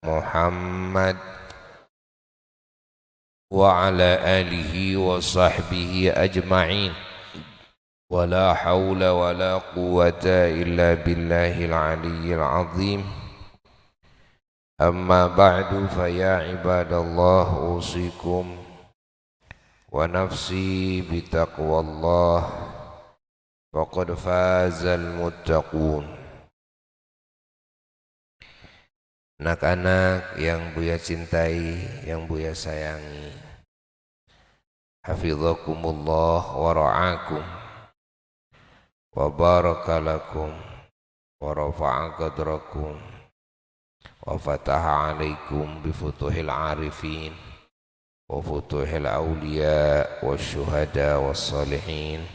Muhammad wa ala alihi wa sahbihi ajma'in wa la hawla wa la quwwata illa billahil aliyyil azim. Amma ba'du fa ya ibadallah usikum wa nafsi bitaqwallah faqad fazal muttaqun. Anak-anak yang Buya cintai, yang Buya sayangi, hafizakumullah wa ra'akum wa barakalakum wa rafa'a qadrakum wa fataha alaikum bifutuhil arifin wa futuhil awliya wa syuhada wa salihin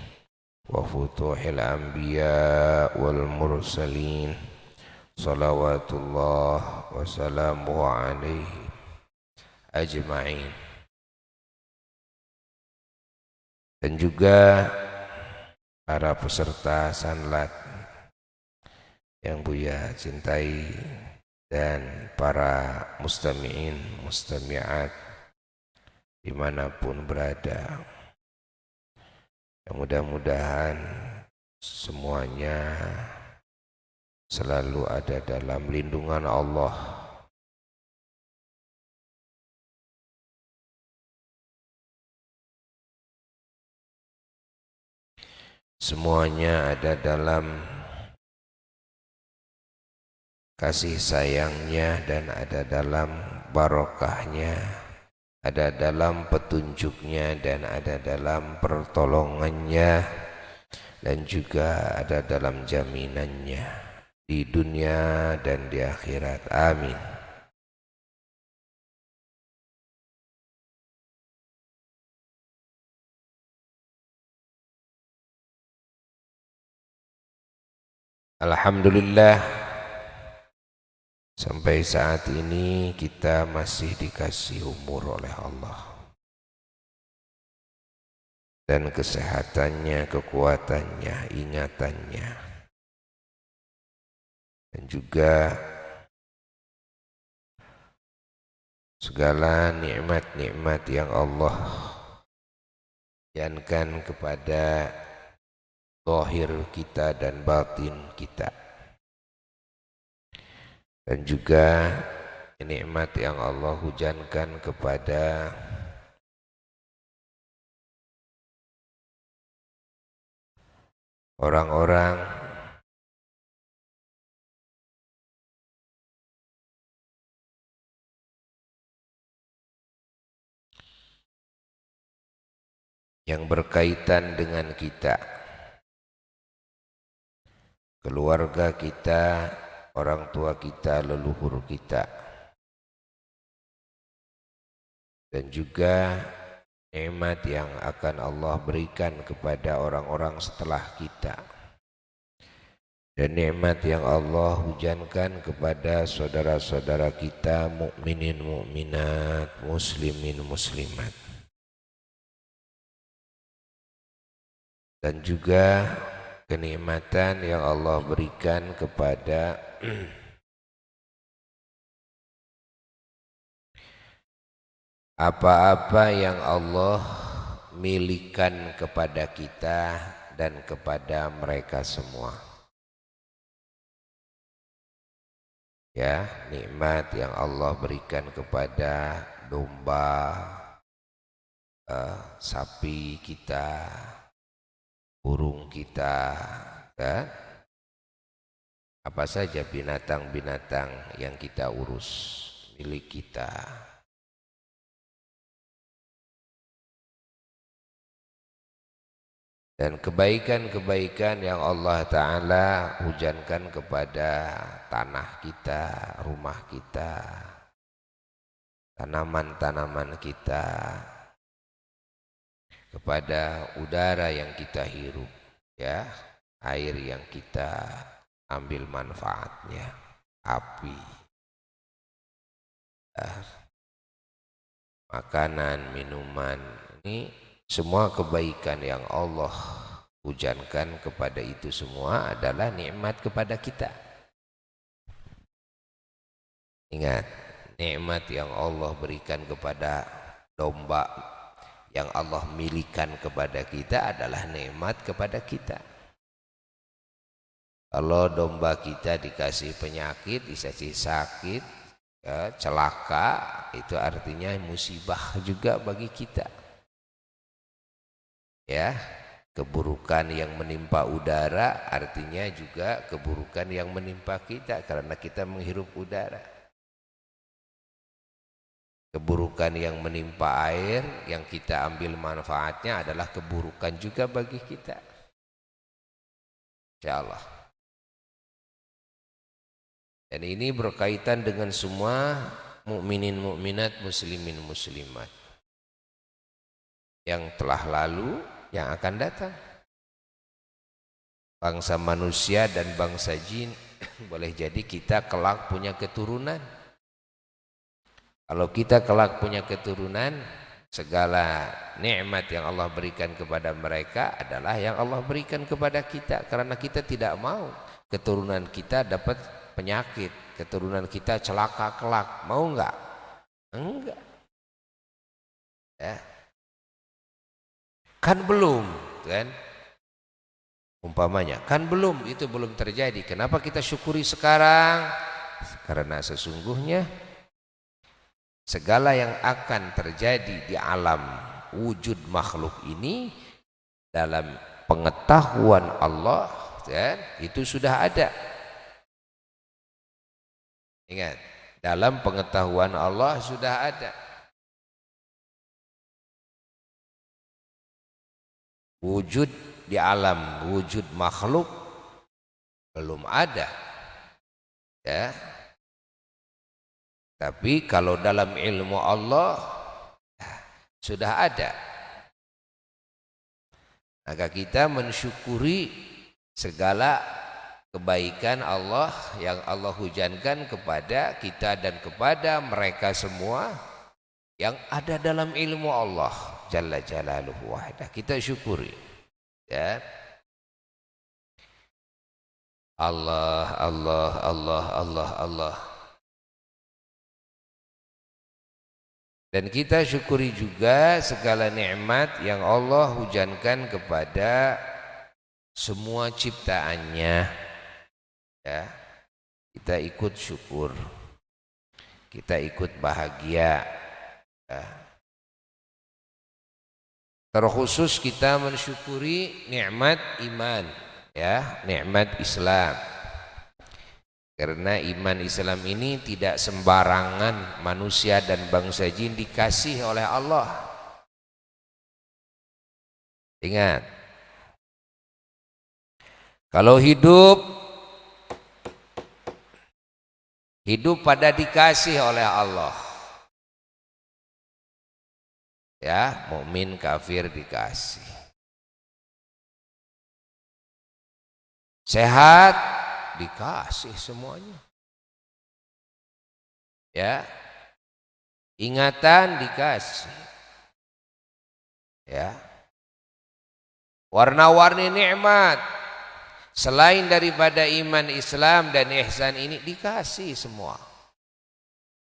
wa futuhil anbiya wal mursalin. Salawatullah wa salamuhu alaihi ajma'in. Dan juga para peserta sanlat yang Buya cintai dan para mustami'in, mustami'at dimanapun berada, yang mudah-mudahan semuanya selalu ada dalam lindungan Allah. Semuanya ada dalam kasih sayangnya dan ada dalam barokahnya, ada dalam petunjuknya dan ada dalam pertolongannya, dan juga ada dalam jaminannya di dunia dan di akhirat. Amin. Alhamdulillah, sampai saat ini kita masih dikasih umur oleh Allah, dan kesehatannya, kekuatannya, ingatannya, dan juga segala nikmat-nikmat yang Allah berikan kepada zahir kita dan batin kita, dan juga nikmat yang Allah hujankan kepada orang-orang yang berkaitan dengan kita, keluarga kita, orang tua kita, leluhur kita, dan juga nikmat yang akan Allah berikan kepada orang-orang setelah kita, dan nikmat yang Allah hujankan kepada saudara-saudara kita, mukminin mukminat, muslimin muslimat, dan juga kenikmatan yang Allah berikan kepada apa-apa yang Allah milikan kepada kita dan kepada mereka semua. Ya, nikmat yang Allah berikan kepada domba, sapi kita, burung kita, kan? Apa saja binatang-binatang yang kita urus, milik kita. Dan kebaikan-kebaikan yang Allah Ta'ala hujankan kepada tanah kita, rumah kita, tanaman-tanaman kita, kepada udara yang kita hirup, ya, air yang kita ambil manfaatnya, api, makanan, minuman, ini semua kebaikan yang Allah hujankan kepada itu semua adalah nikmat kepada kita. Ingat, nikmat yang Allah berikan kepada domba, yang Allah milikan kepada kita adalah nikmat kepada kita. Kalau domba kita dikasih penyakit, dikasih sakit, ya, celaka, itu artinya musibah juga bagi kita. Ya, keburukan yang menimpa udara artinya juga keburukan yang menimpa kita karena kita menghirup udara. Keburukan yang menimpa air yang kita ambil manfaatnya adalah keburukan juga bagi kita. Insyaallah. Dan ini berkaitan dengan semua mukminin mukminat, muslimin muslimat yang telah lalu, yang akan datang. Bangsa manusia dan bangsa jin boleh jadi kita kelak punya keturunan. Kalau kita kelak punya keturunan, segala nikmat yang Allah berikan kepada mereka adalah yang Allah berikan kepada kita, karena kita tidak mau keturunan kita dapat penyakit, keturunan kita celaka kelak. Mau enggak? Enggak. Ya. Kan belum, kan? Umpamanya, kan belum, itu belum terjadi. Kenapa kita syukuri sekarang? Karena sesungguhnya segala yang akan terjadi di alam wujud makhluk ini dalam pengetahuan Allah, kan? Itu sudah ada. Ingat, dalam pengetahuan Allah sudah ada. Wujud di alam wujud makhluk belum ada, ya. Tapi kalau dalam ilmu Allah sudah ada. Maka kita mensyukuri segala kebaikan Allah yang Allah hujankan kepada kita dan kepada mereka semua yang ada dalam ilmu Allah Jalla Jalaluhu Wahdah. Kita syukuri, ya. Allah, Allah, Allah, Allah, Allah. Dan kita syukuri juga segala nikmat yang Allah hujankan kepada semua ciptaannya. Ya, kita ikut syukur, kita ikut bahagia. Ya. Terkhusus kita mensyukuri nikmat iman, ya, nikmat Islam. Karena iman Islam ini tidak sembarangan manusia dan bangsa jin dikasih oleh Allah. Ingat, kalau hidup pada dikasih oleh Allah, ya, mukmin kafir dikasih. Sehat dikasih semuanya, ya. Ingatan dikasih, ya. Warna-warni nikmat selain daripada iman Islam dan ihsan ini dikasih semua.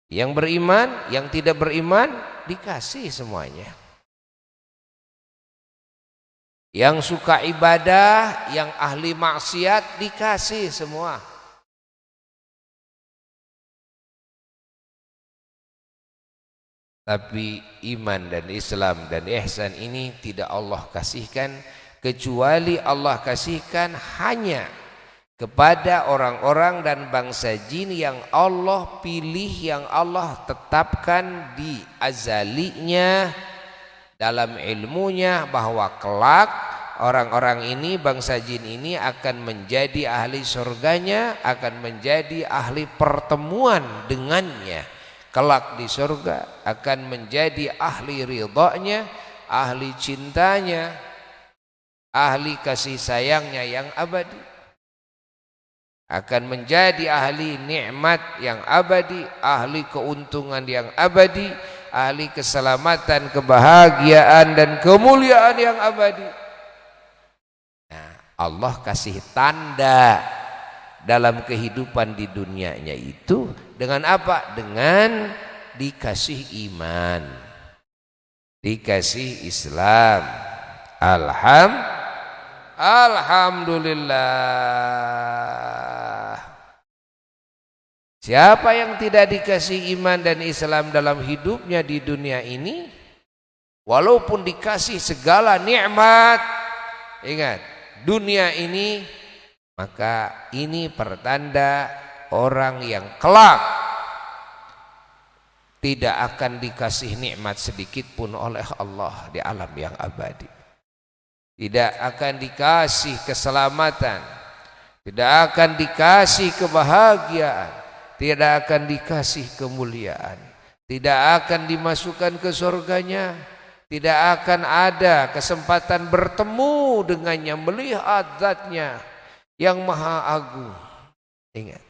Yang beriman, yang tidak beriman dikasih semuanya. Yang suka ibadah, yang ahli maksiat dikasih semua. Tapi iman dan Islam dan ihsan ini tidak Allah kasihkan, kecuali Allah kasihkan hanya kepada orang-orang dan bangsa jin yang Allah pilih, yang Allah tetapkan di azalinya dalam ilmunya bahwa kelak orang-orang ini, bangsa jin ini akan menjadi ahli surganya, akan menjadi ahli pertemuan dengannya kelak di surga, akan menjadi ahli ridhanya, ahli cintanya, ahli kasih sayangnya yang abadi, akan menjadi ahli nikmat yang abadi, ahli keuntungan yang abadi, ahli keselamatan, kebahagiaan dan kemuliaan yang abadi. Nah, Allah kasih tanda dalam kehidupan di dunianya itu dengan apa? Dengan dikasih iman, dikasih Islam. Alhamdulillah. Siapa yang tidak dikasih iman dan Islam dalam hidupnya di dunia ini, walaupun dikasih segala nikmat, ingat, dunia ini, maka ini pertanda orang yang kelak tidak akan dikasih nikmat sedikit pun oleh Allah di alam yang abadi. Tidak akan dikasih keselamatan, tidak akan dikasih kebahagiaan, tidak akan dikasih kemuliaan, tidak akan dimasukkan ke surganya, tidak akan ada kesempatan bertemu dengannya, melihat zatnya yang maha agung. Ingat,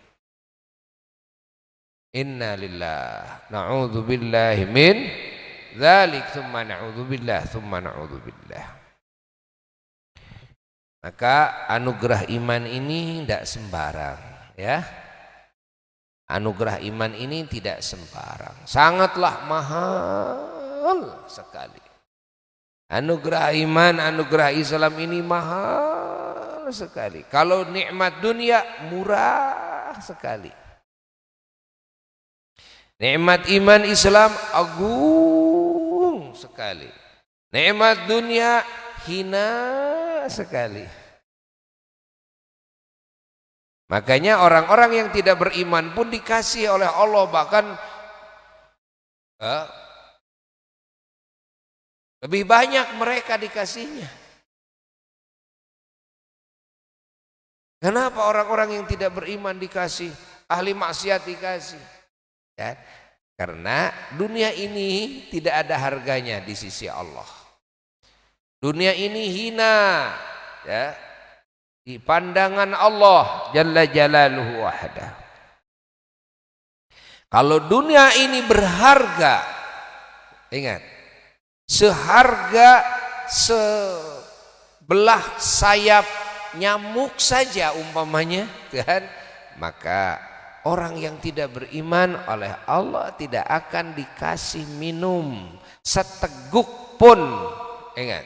inna lillah na'udzubillahi min dzalik tsumma na'udzubillah tsumma na'udzubillah. Maka anugerah iman ini tidak sembarang, ya. Anugerah iman ini tidak sembarang, sangatlah mahal sekali. Anugerah iman, anugerah Islam ini mahal sekali. Kalau nikmat dunia murah sekali. Nikmat iman Islam agung sekali. Nikmat dunia hina sekali. Makanya orang-orang yang tidak beriman pun dikasih oleh Allah, bahkan lebih banyak mereka dikasihnya. Kenapa orang-orang yang tidak beriman dikasih, ahli maksiat dikasih? Ya, karena dunia ini tidak ada harganya di sisi Allah. Dunia ini hina, ya, di pandangan Allah Jalla Jalaluhu wahda. Kalau dunia ini berharga, ingat, seharga sebelah sayap nyamuk saja umpamanya, kan? Maka orang yang tidak beriman oleh Allah tidak akan dikasih minum seteguk pun. Ingat,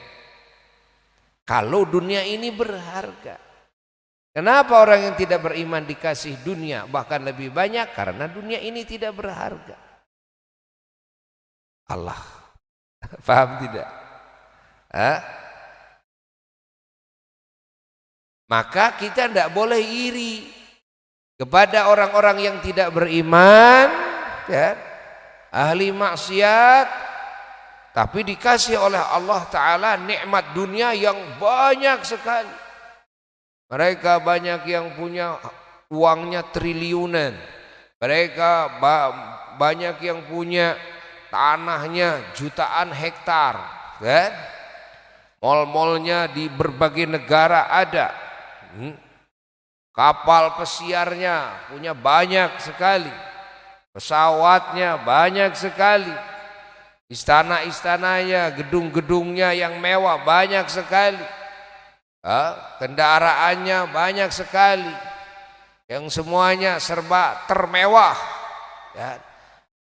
kalau dunia ini berharga. Kenapa orang yang tidak beriman dikasih dunia bahkan lebih banyak? Karena dunia ini tidak berharga. Allah, paham tidak? Maka kita tidak boleh iri kepada orang-orang yang tidak beriman, ya, ahli maksiat, tapi dikasih oleh Allah Ta'ala nikmat dunia yang banyak sekali. Mereka banyak yang punya uangnya triliunan. Mereka banyak yang punya tanahnya jutaan hektar, kan? Mall-mallnya di berbagai negara ada. Kapal pesiarnya punya banyak sekali. Pesawatnya banyak sekali. Istana-istananya, gedung-gedungnya yang mewah banyak sekali. Kendaraannya banyak sekali, yang semuanya serba termewah, ya.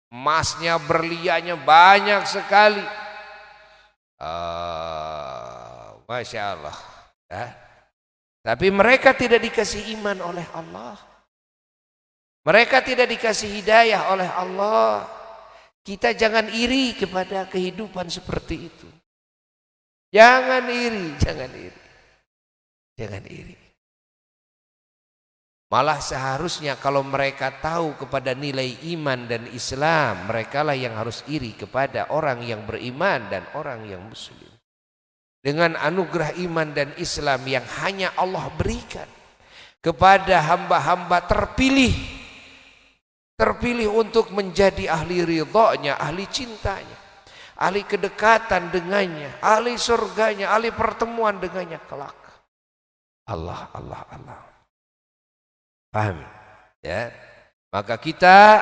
Emasnya, berliannya banyak sekali. Masya Allah, ya. Tapi mereka tidak dikasih iman oleh Allah, mereka tidak dikasih hidayah oleh Allah. Kita jangan iri kepada kehidupan seperti itu. Jangan iri, jangan iri. Jangan iri. Malah seharusnya kalau mereka tahu kepada nilai iman dan Islam, merekalah yang harus iri kepada orang yang beriman dan orang yang muslim. Dengan anugerah iman dan Islam yang hanya Allah berikan kepada hamba-hamba terpilih untuk menjadi ahli ridhonya, ahli cintanya, ahli kedekatan dengannya, ahli surganya, ahli pertemuan dengannya kelak. Allah. Paham? Ya. Maka kita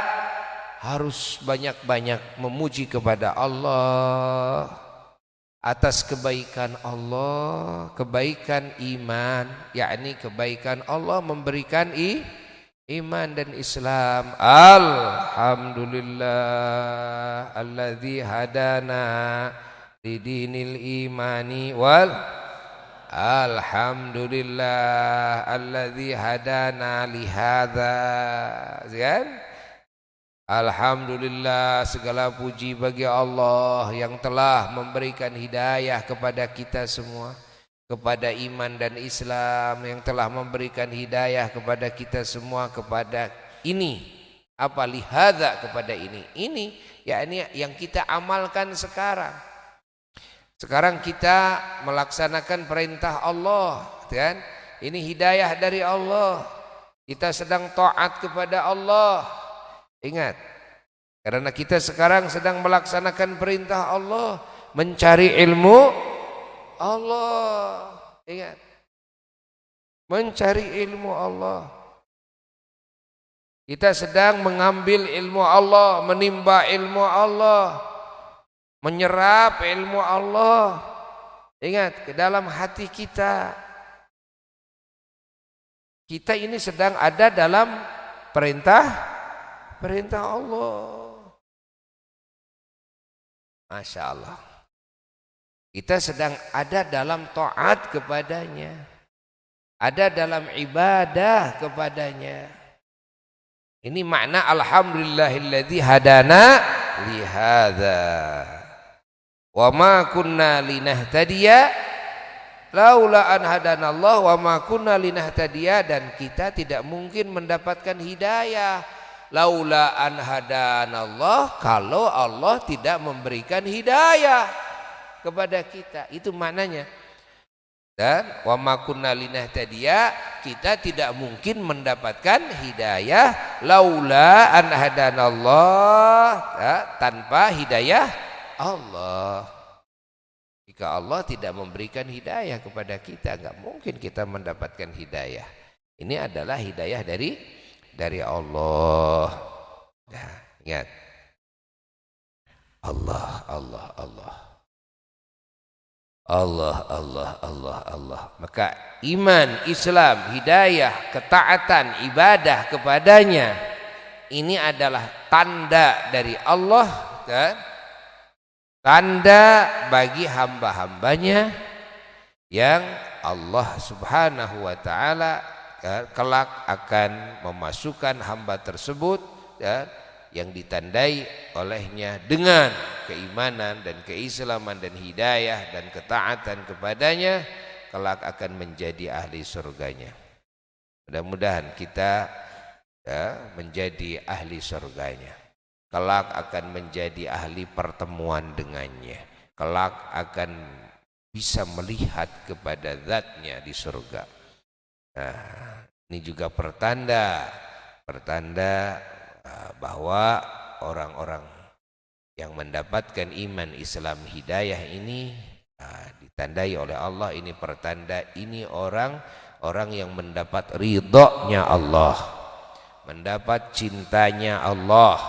harus banyak-banyak memuji kepada Allah atas kebaikan Allah, kebaikan iman, yakni kebaikan Allah memberikan iman dan Islam. Alhamdulillah alladzi hadana lidinil imani wal alhamdulillah alladzi hadana lihadza. Kan? Alhamdulillah, segala puji bagi Allah yang telah memberikan hidayah kepada kita semua, kepada iman dan Islam, yang telah memberikan hidayah kepada kita semua kepada ini. Apa lihadza, kepada ini yakni yang kita amalkan sekarang. Sekarang kita melaksanakan perintah Allah, kan? Ini hidayah dari Allah. Kita sedang taat kepada Allah. Ingat, karena kita sekarang sedang melaksanakan perintah Allah, mencari ilmu Allah. Ingat, mencari ilmu Allah. Kita sedang mengambil ilmu Allah, menimba ilmu Allah, menyerap ilmu Allah. Ingat, ke dalam hati kita. Kita ini sedang ada dalam perintah Allah. Masya Allah. Kita sedang ada dalam taat kepadanya, ada dalam ibadah kepadanya. Ini makna alhamdulillahilladzi hadana lihadza wa ma kunna linahtadiya laula an hadanallah wa ma kunna linahtadiya, dan kita tidak mungkin mendapatkan hidayah laula an hadanallah, kalau Allah tidak memberikan hidayah kepada kita. Itu maknanya. Dan wa ma kunna linahtadiya, kita tidak mungkin mendapatkan hidayah laula an hadanallah, ya, tanpa hidayah Allah. Jika Allah tidak memberikan hidayah kepada kita, enggak mungkin kita mendapatkan hidayah. Ini adalah hidayah dari Allah. Nah, ingat, Allah, Allah, Allah, Allah, Allah, Allah, Allah. Maka iman, Islam, hidayah, ketaatan, ibadah kepadanya, ini adalah tanda dari Allah, kan? Tanda bagi hamba-hambanya yang Allah subhanahu wa ta'ala kelak akan memasukkan hamba tersebut, ya, yang ditandai olehnya dengan keimanan dan keislaman dan hidayah dan ketaatan kepadanya, kelak akan menjadi ahli surganya. Mudah-mudahan kita, ya, menjadi ahli surganya. Kelak akan menjadi ahli pertemuan dengannya. Kelak akan bisa melihat kepada zatnya di surga. Nah, ini juga pertanda bahwa orang-orang yang mendapatkan iman, Islam, hidayah ini ditandai oleh Allah. Ini pertanda ini orang yang mendapat ridhonya Allah, mendapat cintanya Allah,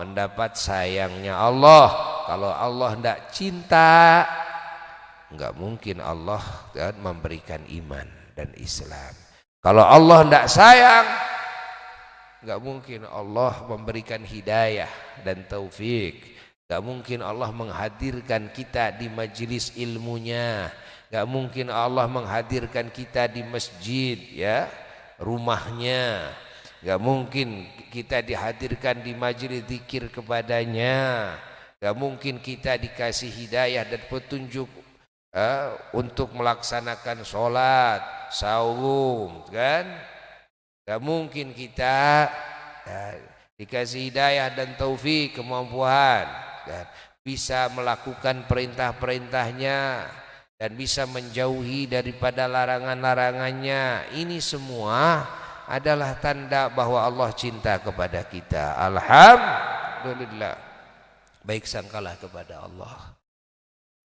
mendapat sayangnya Allah. Kalau Allah tidak cinta, enggak mungkin Allah memberikan iman dan Islam. Kalau Allah tidak sayang, enggak mungkin Allah memberikan hidayah dan taufik. Enggak mungkin Allah menghadirkan kita di majelis ilmunya. Enggak mungkin Allah menghadirkan kita di masjid, ya, rumahnya. Enggak mungkin kita dihadirkan di majelis zikir kepadanya. Enggak mungkin kita dikasih hidayah dan petunjuk untuk melaksanakan sholat, saum, kan? Gak mungkin kita dikasih hidayah dan taufik, kemampuan, kan? Bisa melakukan perintah-perintahnya dan bisa menjauhi daripada larangan-larangannya. Ini semua adalah tanda bahwa Allah cinta kepada kita. Alhamdulillah, baik sangkalah kepada Allah,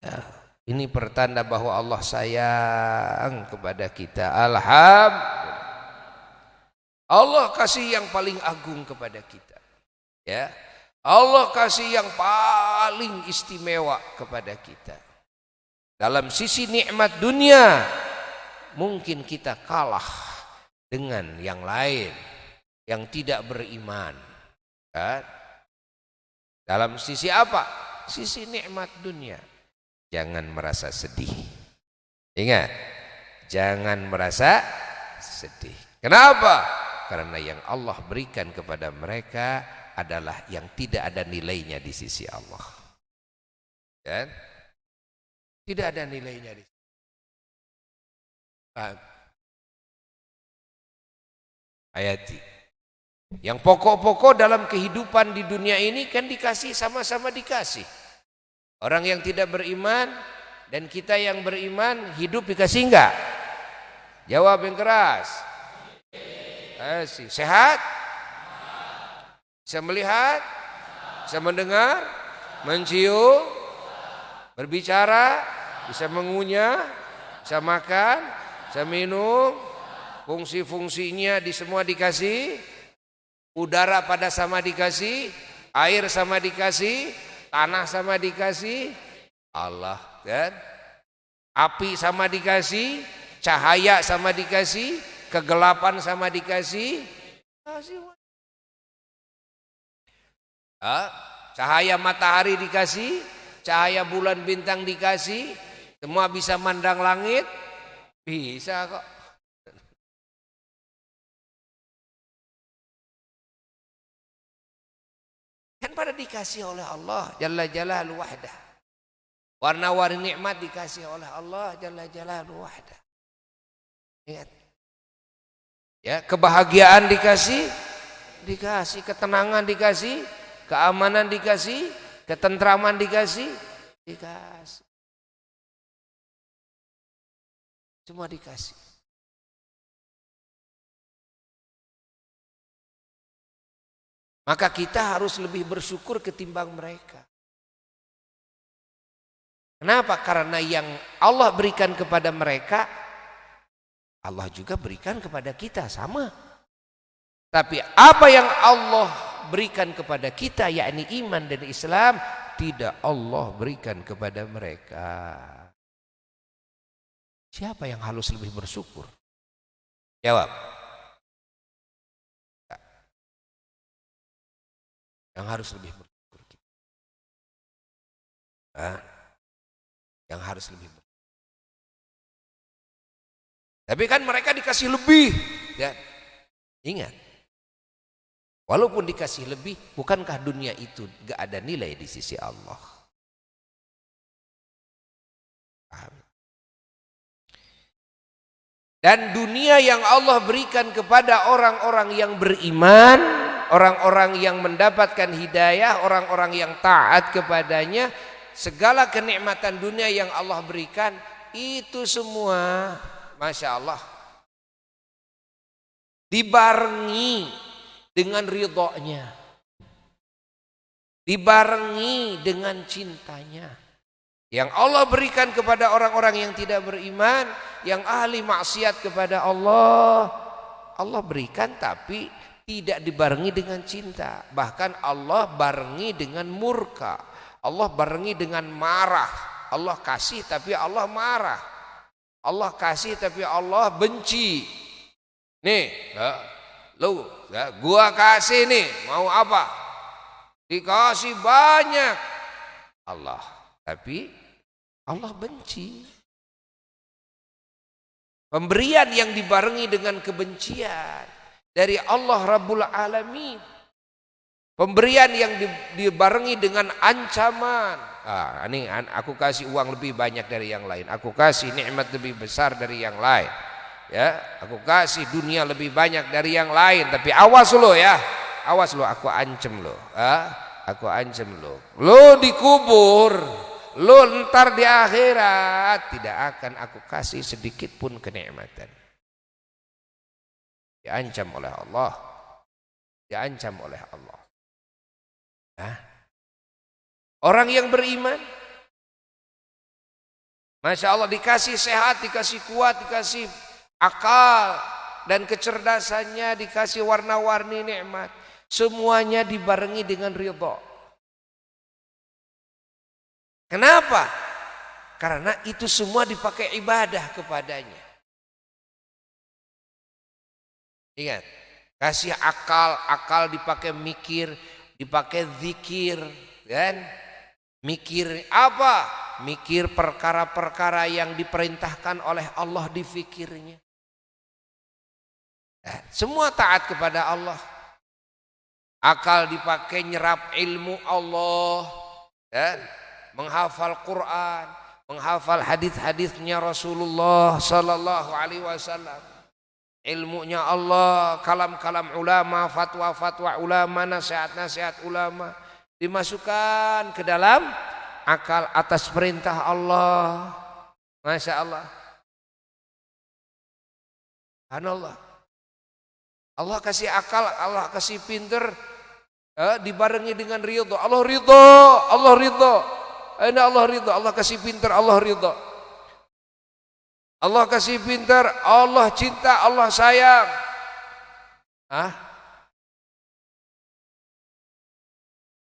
ya. Ini pertanda bahwa Allah sayang kepada kita. Alhamdulillah, Allah kasih yang paling agung kepada kita, ya. Allah kasih yang paling istimewa kepada kita. Dalam sisi nikmat dunia mungkin kita kalah dengan yang lain, yang tidak beriman. Kan? Dalam sisi apa? Sisi nikmat dunia. Jangan merasa sedih. Ingat, jangan merasa sedih. Kenapa? Karena yang Allah berikan kepada mereka adalah yang tidak ada nilainya di sisi Allah. Dan tidak ada nilainya di sisi Allah. Ayati. Yang pokok-pokok dalam kehidupan di dunia ini kan dikasih, sama-sama dikasih. Orang yang tidak beriman dan kita yang beriman hidup dikasih enggak? Jawab yang keras. Kasih. Sehat? Bisa melihat? Bisa mendengar? Mencium? Berbicara? Bisa mengunyah? Bisa makan? Bisa minum? Fungsi-fungsinya semua dikasih. Udara pada sama dikasih. Air sama dikasih. Tanah sama dikasih. Allah kan? Api sama dikasih. Cahaya sama dikasih. Kegelapan sama dikasih. Cahaya matahari dikasih. Cahaya bulan bintang dikasih. Semua bisa mandang langit. Bisa kok. Kan pada dikasih oleh Allah Jalla Jalaluhu wahdah. Warna-warni nikmat dikasih oleh Allah Jalla Jalaluhu wahdah. Ingat. Ya, kebahagiaan dikasih, ketenangan dikasih, keamanan dikasih, ketentraman dikasih. Semua dikasih. Maka kita harus lebih bersyukur ketimbang mereka. Kenapa? Karena yang Allah berikan kepada mereka, Allah juga berikan kepada kita sama. Tapi apa yang Allah berikan kepada kita, yakni iman dan Islam, tidak Allah berikan kepada mereka. Siapa yang harus lebih bersyukur? Jawab. Yang harus lebih bersyukur. Yang harus lebih bersyukur. Tapi kan mereka dikasih lebih. Ya. Ingat. Walaupun dikasih lebih, bukankah dunia itu gak ada nilai di sisi Allah? Paham? Dan dunia yang Allah berikan kepada orang-orang yang beriman, orang-orang yang mendapatkan hidayah, orang-orang yang taat kepadanya, segala kenikmatan dunia yang Allah berikan, itu semua, Masya Allah, dibarengi dengan ridhonya, dibarengi dengan cintanya. Yang Allah berikan kepada orang-orang yang tidak beriman, yang ahli maksiat kepada Allah, Allah berikan tapi tidak dibarengi dengan cinta. Bahkan Allah barengi dengan murka, Allah barengi dengan marah. Allah kasih tapi Allah marah, Allah kasih tapi Allah benci. Nih, lu, gua kasih nih, mau apa? Dikasih banyak Allah, tapi Allah benci. Pemberian yang dibarengi dengan kebencian dari Allah Rabbul Alamin. Pemberian yang dibarengi dengan ancaman. Ini aku kasih uang lebih banyak dari yang lain. Aku kasih nikmat lebih besar dari yang lain. Ya, aku kasih dunia lebih banyak dari yang lain. Tapi awas lo ya, awas lo, aku ancam lo. Aku ancam lo. Lo dikubur, lo ntar di akhirat tidak akan aku kasih sedikit pun kenikmatan. Diancam oleh Allah. Diancam oleh Allah. Orang yang beriman, Masya Allah, dikasih sehat, dikasih kuat, dikasih akal dan kecerdasannya, dikasih warna-warni nikmat, semuanya dibarengi dengan ridha. Kenapa? Karena itu semua dipakai ibadah kepadanya. Ingat, Kasih akal, akal dipakai mikir, dipakai zikir, kan? Mikir apa? Mikir perkara-perkara yang diperintahkan oleh Allah difikirnya. Semua taat kepada Allah. Akal dipakai nyerap ilmu Allah, kan? Menghafal Quran, menghafal hadis-hadisnya Rasulullah sallallahu alaihi wasallam. Ilmunya Allah, kalam-kalam ulama, fatwa-fatwa ulama, nasihat-nasihat ulama dimasukkan ke dalam akal atas perintah Allah. Masya Allah. Subhanallah. Allah kasih akal, Allah kasih pinter, dibarengi dengan ridho. Allah ridho, Allah ridho. Allah ridho, Allah kasih pinter, Allah ridho. Allah kasih pintar, Allah cinta, Allah sayang.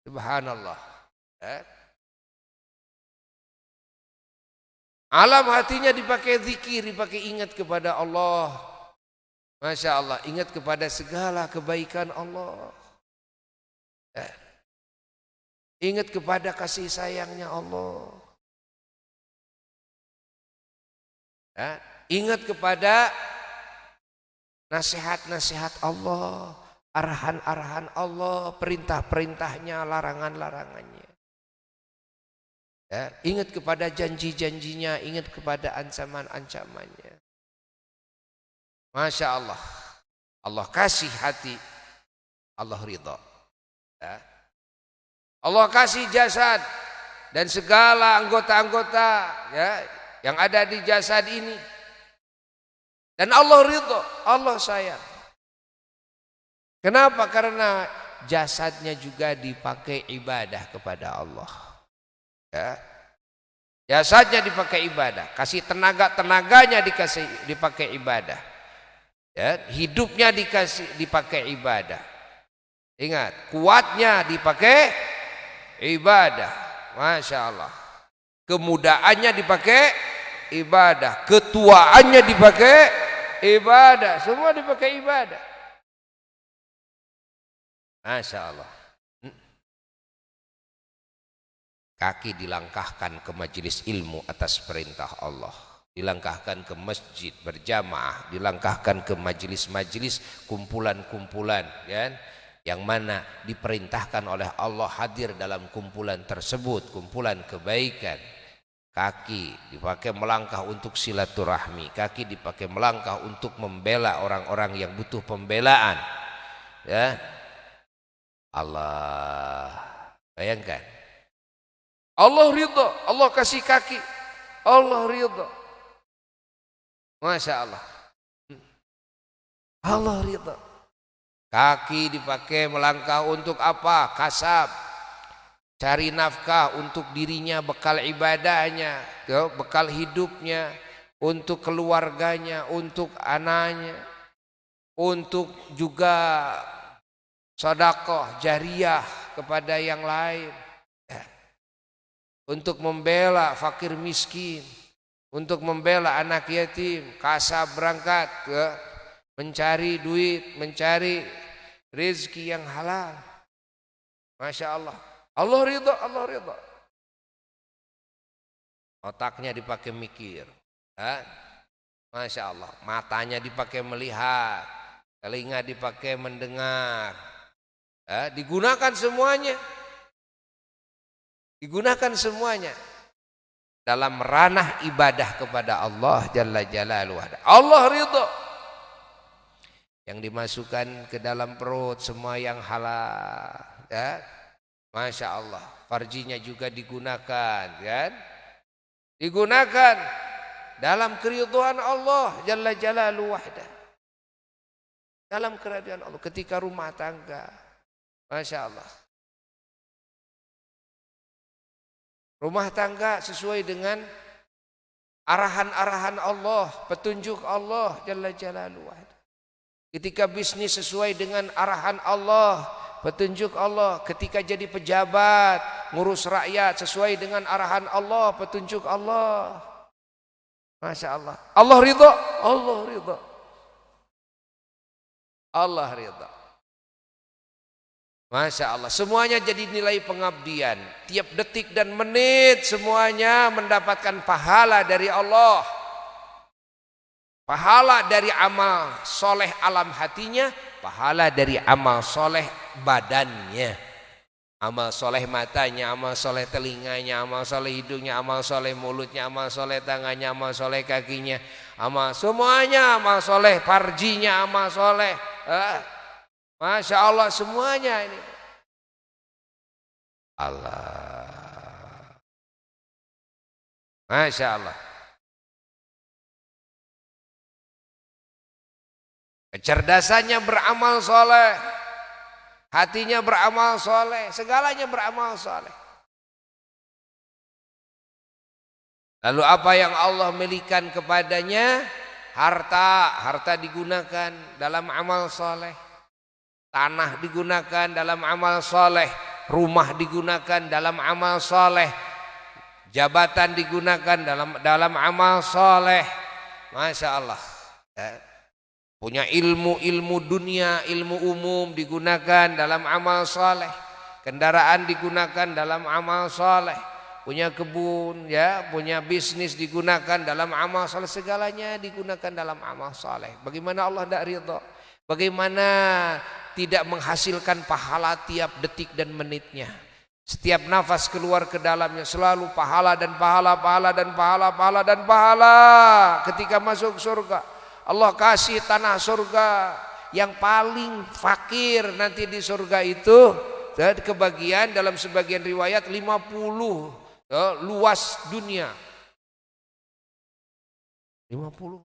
Subhanallah. Alam hatinya dipakai zikir, dipakai ingat kepada Allah. Masya Allah, ingat kepada segala kebaikan Allah. Ingat kepada kasih sayangnya Allah. Ingat kepada nasihat-nasihat Allah, arahan-arahan Allah, perintah-perintahnya, larangan-larangannya. Ingat kepada janji-janjinya, ingat kepada ancaman-ancamannya. Masya Allah. Allah kasih hati, Allah ridha. Allah kasih jasad dan segala anggota-anggota, yang ada di jasad ini, dan Allah ridho, Allah sayang. Kenapa? Karena jasadnya juga dipakai ibadah kepada Allah. Jasadnya dipakai ibadah, kasih tenaganya dipakai ibadah. Hidupnya dipakai ibadah. Ingat, kuatnya dipakai ibadah. Masya Allah. Kemudaannya dipakai ibadah, ketuaannya dipakai ibadah, semua dipakai ibadah. Masya Allah. Kaki dilangkahkan ke majelis ilmu atas perintah Allah, dilangkahkan ke masjid berjamaah, dilangkahkan ke majelis-majelis kumpulan-kumpulan, kan? Yang mana diperintahkan oleh Allah hadir dalam kumpulan tersebut, kumpulan kebaikan. Kaki dipakai melangkah untuk silaturahmi, kaki dipakai melangkah untuk membela orang-orang yang butuh pembelaan. Allah, bayangkan, Allah ridho, Allah kasih kaki, Allah ridho. Masya Allah, Allah ridho. Kaki dipakai melangkah untuk apa? Kasab, cari nafkah untuk dirinya, bekal ibadahnya, bekal hidupnya, untuk keluarganya, untuk anaknya, untuk juga sedekah jariyah kepada yang lain, untuk membela fakir miskin, untuk membela anak yatim. Kasab berangkat mencari duit, mencari rezeki yang halal. Masya Allah. Allah ridha, Allah ridha. Otaknya dipakai mikir, Masya Allah. Matanya dipakai melihat, telinga dipakai mendengar, digunakan semuanya, digunakan semuanya dalam ranah ibadah kepada Allah Jalla Jalaluhu. Allah ridha. Yang dimasukkan ke dalam perut semua yang halal, Masya Allah. Farjinya juga digunakan, kan? Digunakan dalam keridhaan Allah Jalla Jalaluhu wahda. Dalam keridhaan Allah ketika rumah tangga. Masya Allah. Rumah tangga sesuai dengan arahan-arahan Allah, petunjuk Allah Jalla Jalaluhu wahda. Ketika bisnis sesuai dengan arahan Allah, petunjuk Allah. Ketika jadi pejabat, ngurus rakyat sesuai dengan arahan Allah, petunjuk Allah. Masya Allah. Allah ridha, Allah ridha. Allah ridha. Masya Allah, semuanya jadi nilai pengabdian. Tiap detik dan menit semuanya mendapatkan pahala dari Allah. Pahala dari amal soleh alam hatinya, pahala dari amal soleh badannya. Amal soleh matanya, amal soleh telinganya, amal soleh hidungnya, amal soleh mulutnya, amal soleh tangannya, amal soleh kakinya, amal semuanya, amal soleh farjinya, amal soleh. Masya Allah semuanya ini. Allah. Masya Allah. Kecerdasannya beramal soleh, hatinya beramal soleh, segalanya beramal soleh. Lalu apa yang Allah milikan kepadanya? Harta digunakan dalam amal soleh, tanah digunakan dalam amal soleh, rumah digunakan dalam amal soleh, jabatan digunakan dalam amal soleh. Masya Allah. Punya ilmu dunia, ilmu umum digunakan dalam amal soleh, kendaraan digunakan dalam amal soleh, punya kebun, ya, punya bisnis digunakan dalam amal soleh, segalanya digunakan dalam amal soleh. Bagaimana Allah tidak ridha? Bagaimana tidak menghasilkan pahala tiap detik dan menitnya? Setiap nafas keluar ke dalamnya selalu pahala dan pahala, pahala dan pahala, pahala dan pahala. Ketika masuk surga, Allah kasih tanah surga yang paling fakir nanti di surga itu, dan kebagian dalam sebagian riwayat 50 luas dunia. 50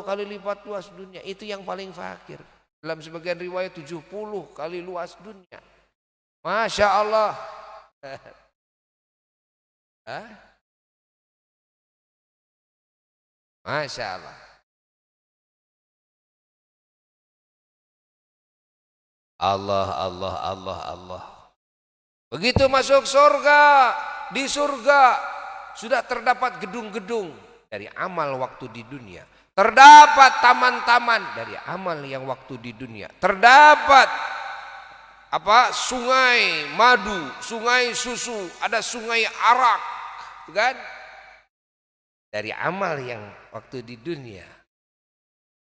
kali lipat luas dunia, itu yang paling fakir. Dalam sebagian riwayat 70 kali luas dunia. Masya Allah. Masya Allah. Allah. Begitu masuk surga, di surga sudah terdapat gedung-gedung dari amal waktu di dunia. Terdapat taman-taman dari amal yang waktu di dunia. Terdapat sungai madu, sungai susu, ada sungai arak, kan? Dari amal yang waktu di dunia.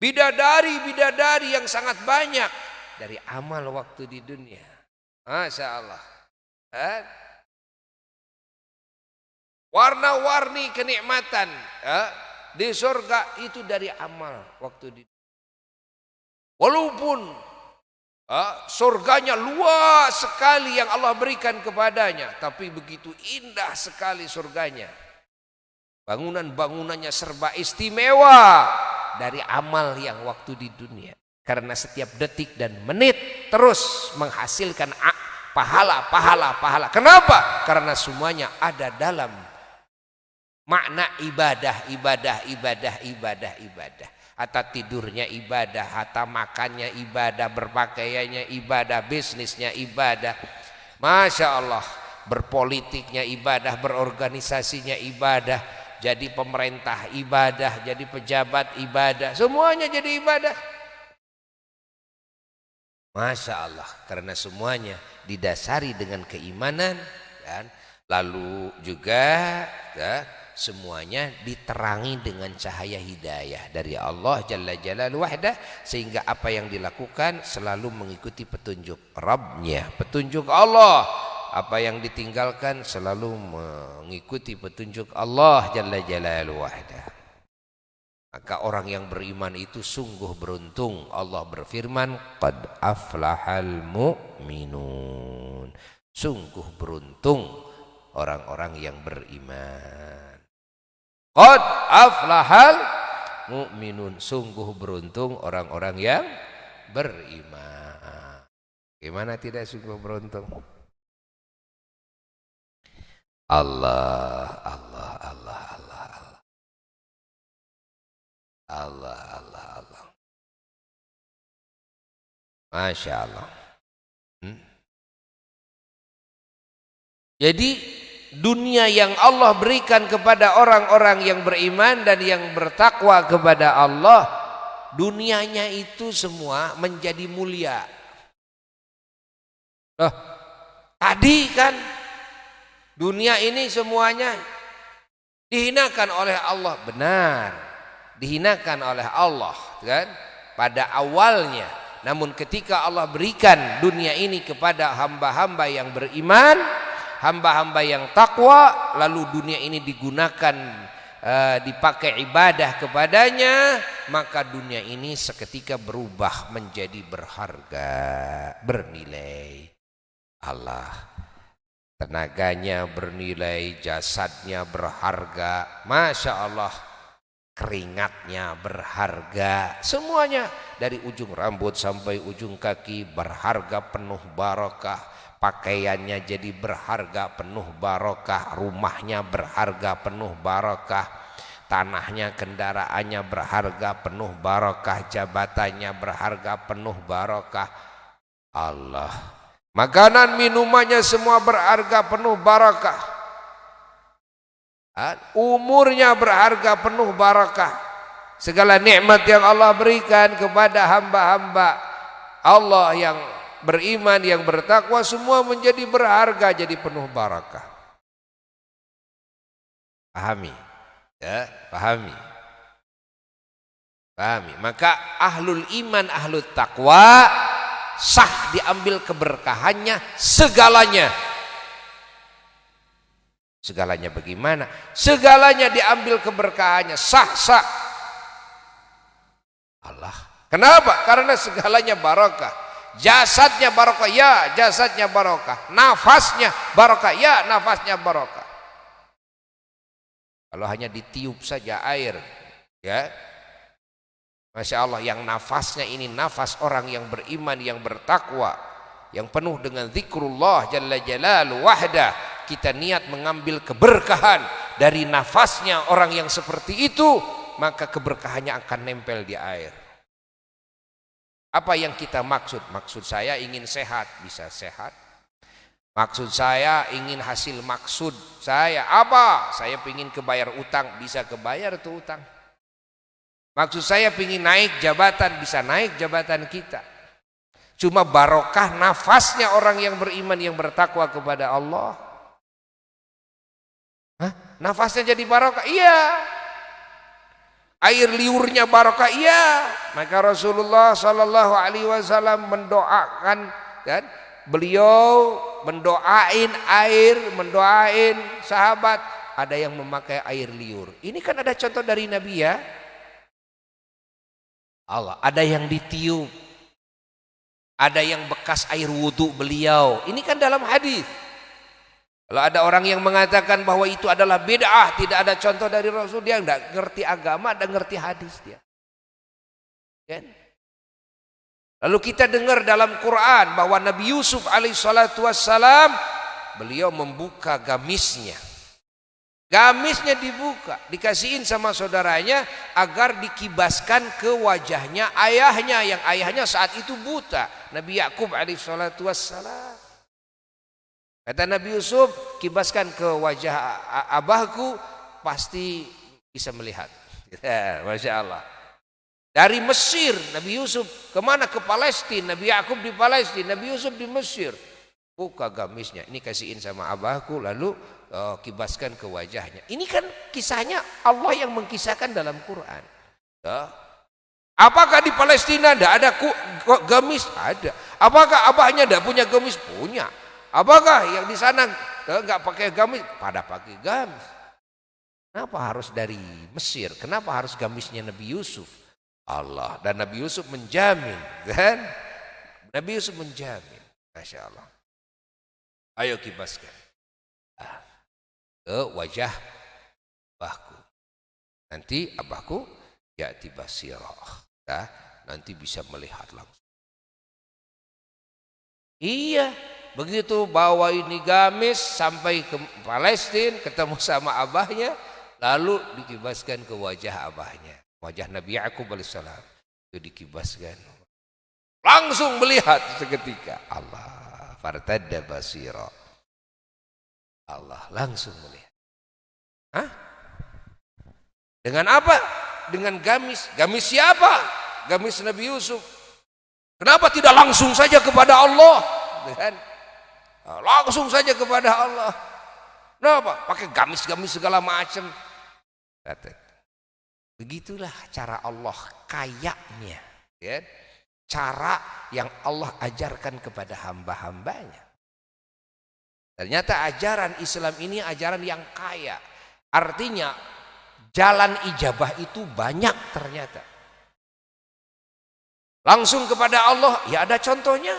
Bidadari yang sangat banyak dari amal waktu di dunia. Masya Allah. Warna-warni kenikmatan di surga itu dari amal waktu di dunia. Walaupun surganya luas sekali yang Allah berikan kepadanya, tapi begitu indah sekali surganya. Bangunan-bangunannya serba istimewa dari amal yang waktu di dunia. Karena setiap detik dan menit terus menghasilkan pahala. Kenapa? Karena semuanya ada dalam makna ibadah. Hatta tidurnya ibadah, hatta makannya ibadah, berpakaiannya ibadah, bisnisnya ibadah. Masya Allah, berpolitiknya ibadah, berorganisasinya ibadah. Jadi pemerintah ibadah, jadi pejabat ibadah, semuanya jadi ibadah. Masya Allah, karena semuanya didasari dengan keimanan, kan? Lalu juga semuanya diterangi dengan cahaya hidayah dari Allah Jalla Jalaluhu Wahdah, sehingga apa yang dilakukan selalu mengikuti petunjuk Rabbnya, petunjuk Allah. Apa yang ditinggalkan selalu mengikuti petunjuk Allah Jalla Jalaluhu Wahdah. Maka orang yang beriman itu sungguh beruntung. Allah berfirman, qad aflahal mu'minun. Sungguh beruntung orang-orang yang beriman. Qad aflahal mu'minun. Sungguh beruntung orang-orang yang beriman. Gimana tidak sungguh beruntung? Allah. Masya Allah. Jadi dunia yang Allah berikan kepada orang-orang yang beriman dan yang bertakwa kepada Allah, dunianya itu semua menjadi mulia. Loh, tadi kan dunia ini semuanya dihinakan oleh Allah. Benar, dihinakan oleh Allah kan pada awalnya. Namun ketika Allah berikan dunia ini kepada hamba-hamba yang beriman, hamba-hamba yang takwa, lalu dunia ini digunakan dipakai ibadah kepadanya, maka dunia ini seketika berubah menjadi berharga, bernilai. Allah, tenaganya bernilai, jasadnya berharga, Masya Allah, keringatnya berharga, semuanya dari ujung rambut sampai ujung kaki berharga, penuh barokah. Pakaiannya jadi berharga, penuh barokah. Rumahnya berharga, penuh barokah. Tanahnya, kendaraannya berharga, penuh barokah. Jabatannya berharga, penuh barokah. Allah, makanan minumannya semua berharga, penuh barokah. Umurnya berharga, penuh barokah. Segala nikmat yang Allah berikan kepada hamba-hamba Allah yang beriman, yang bertakwa, semua menjadi berharga, jadi penuh barakah. Pahami ya, pahami. Maka ahlul iman, ahlul takwa sah diambil keberkahannya segalanya. Segalanya bagaimana? Segalanya diambil keberkahannya, sah. Allah, kenapa? Karena segalanya barakah. Jasadnya barokah, ya jasadnya barokah. Nafasnya barokah, ya nafasnya barokah. Kalau hanya ditiup saja air, ya, Masya Allah, yang nafasnya ini nafas orang yang beriman, yang bertakwa, yang penuh dengan zikrullah jalla jalaluhu wahdah. Kita niat mengambil keberkahan dari nafasnya orang yang seperti itu, maka keberkahannya akan nempel di air. Apa yang kita maksud? Maksud saya ingin sehat, bisa sehat. Maksud saya ingin hasil maksud saya apa? Saya ingin kebayar utang, bisa kebayar tuh utang. Maksud saya ingin naik jabatan, bisa naik jabatan kita. Cuma barokah nafasnya orang yang beriman, yang bertakwa kepada Allah. Nafasnya jadi barokah? Iya. Air liurnya barokah, iya. Maka Rasulullah Shallallahu Alaihi Wasallam mendoakan, kan? Beliau mendoain air, mendoain sahabat. Ada yang memakai air liur. Ini kan ada contoh dari Nabi ya. Allah, ada yang ditiup, ada yang bekas air wudhu beliau. Ini kan dalam hadis. Kalau ada orang yang mengatakan bahwa itu adalah bid'ah, tidak ada contoh dari Rasul, dia tidak ngerti agama, tidak ngerti hadis dia. Kan? Lalu kita dengar dalam Quran bahwa Nabi Yusuf alaihissalatu wassalam, beliau membuka gamisnya. Gamisnya dibuka, dikasihin sama saudaranya agar dikibaskan ke wajahnya ayahnya, yang ayahnya saat itu buta, Nabi Yakub alaihissalatu wassalam. Kata Nabi Yusuf, kibaskan ke wajah abahku, pasti bisa melihat. Ya, Masya Allah. Dari Mesir, Nabi Yusuf kemana? Ke Palestina. Nabi Yakub di Palestina, Nabi Yusuf di Mesir. Buka gamisnya, ini kasihin sama abahku, lalu kibaskan ke wajahnya. Ini kan kisahnya Allah yang mengkisahkan dalam Quran. Apakah di Palestina tidak ada gamis? Ada. Apakah abahnya tidak punya gamis? Punya. Apakah yang di sana enggak pakai gamis? Pada pakai gamis. Kenapa harus dari Mesir? Kenapa harus gamisnya Nabi Yusuf? Allah, dan Nabi Yusuf menjamin, kan? Nabi Yusuf menjamin, Masya Allah. Ayo kibaskan ke wajah abahku. Nanti abahku ya'ti basirah, nanti bisa melihat langsung. Iya. Begitu bawa ini gamis sampai ke Palestina, ketemu sama abahnya, lalu dikibaskan ke wajah abahnya, wajah Nabi Yakub alaihissalam, itu dikibaskan, langsung melihat seketika. Allah, fartadda basira, Allah langsung melihat. Dengan apa? Dengan gamis. Gamis siapa? gamis Nabi Yusuf? Kenapa tidak langsung saja kepada Allah? Kan? Langsung saja kepada Allah. Kenapa? Pakai gamis-gamis segala macam. Begitulah cara Allah kayaknya, ya? Cara yang Allah ajarkan kepada hamba-hambanya. Ternyata ajaran Islam ini ajaran yang kaya. Artinya jalan ijabah itu banyak ternyata. Langsung kepada Allah, ya ada contohnya.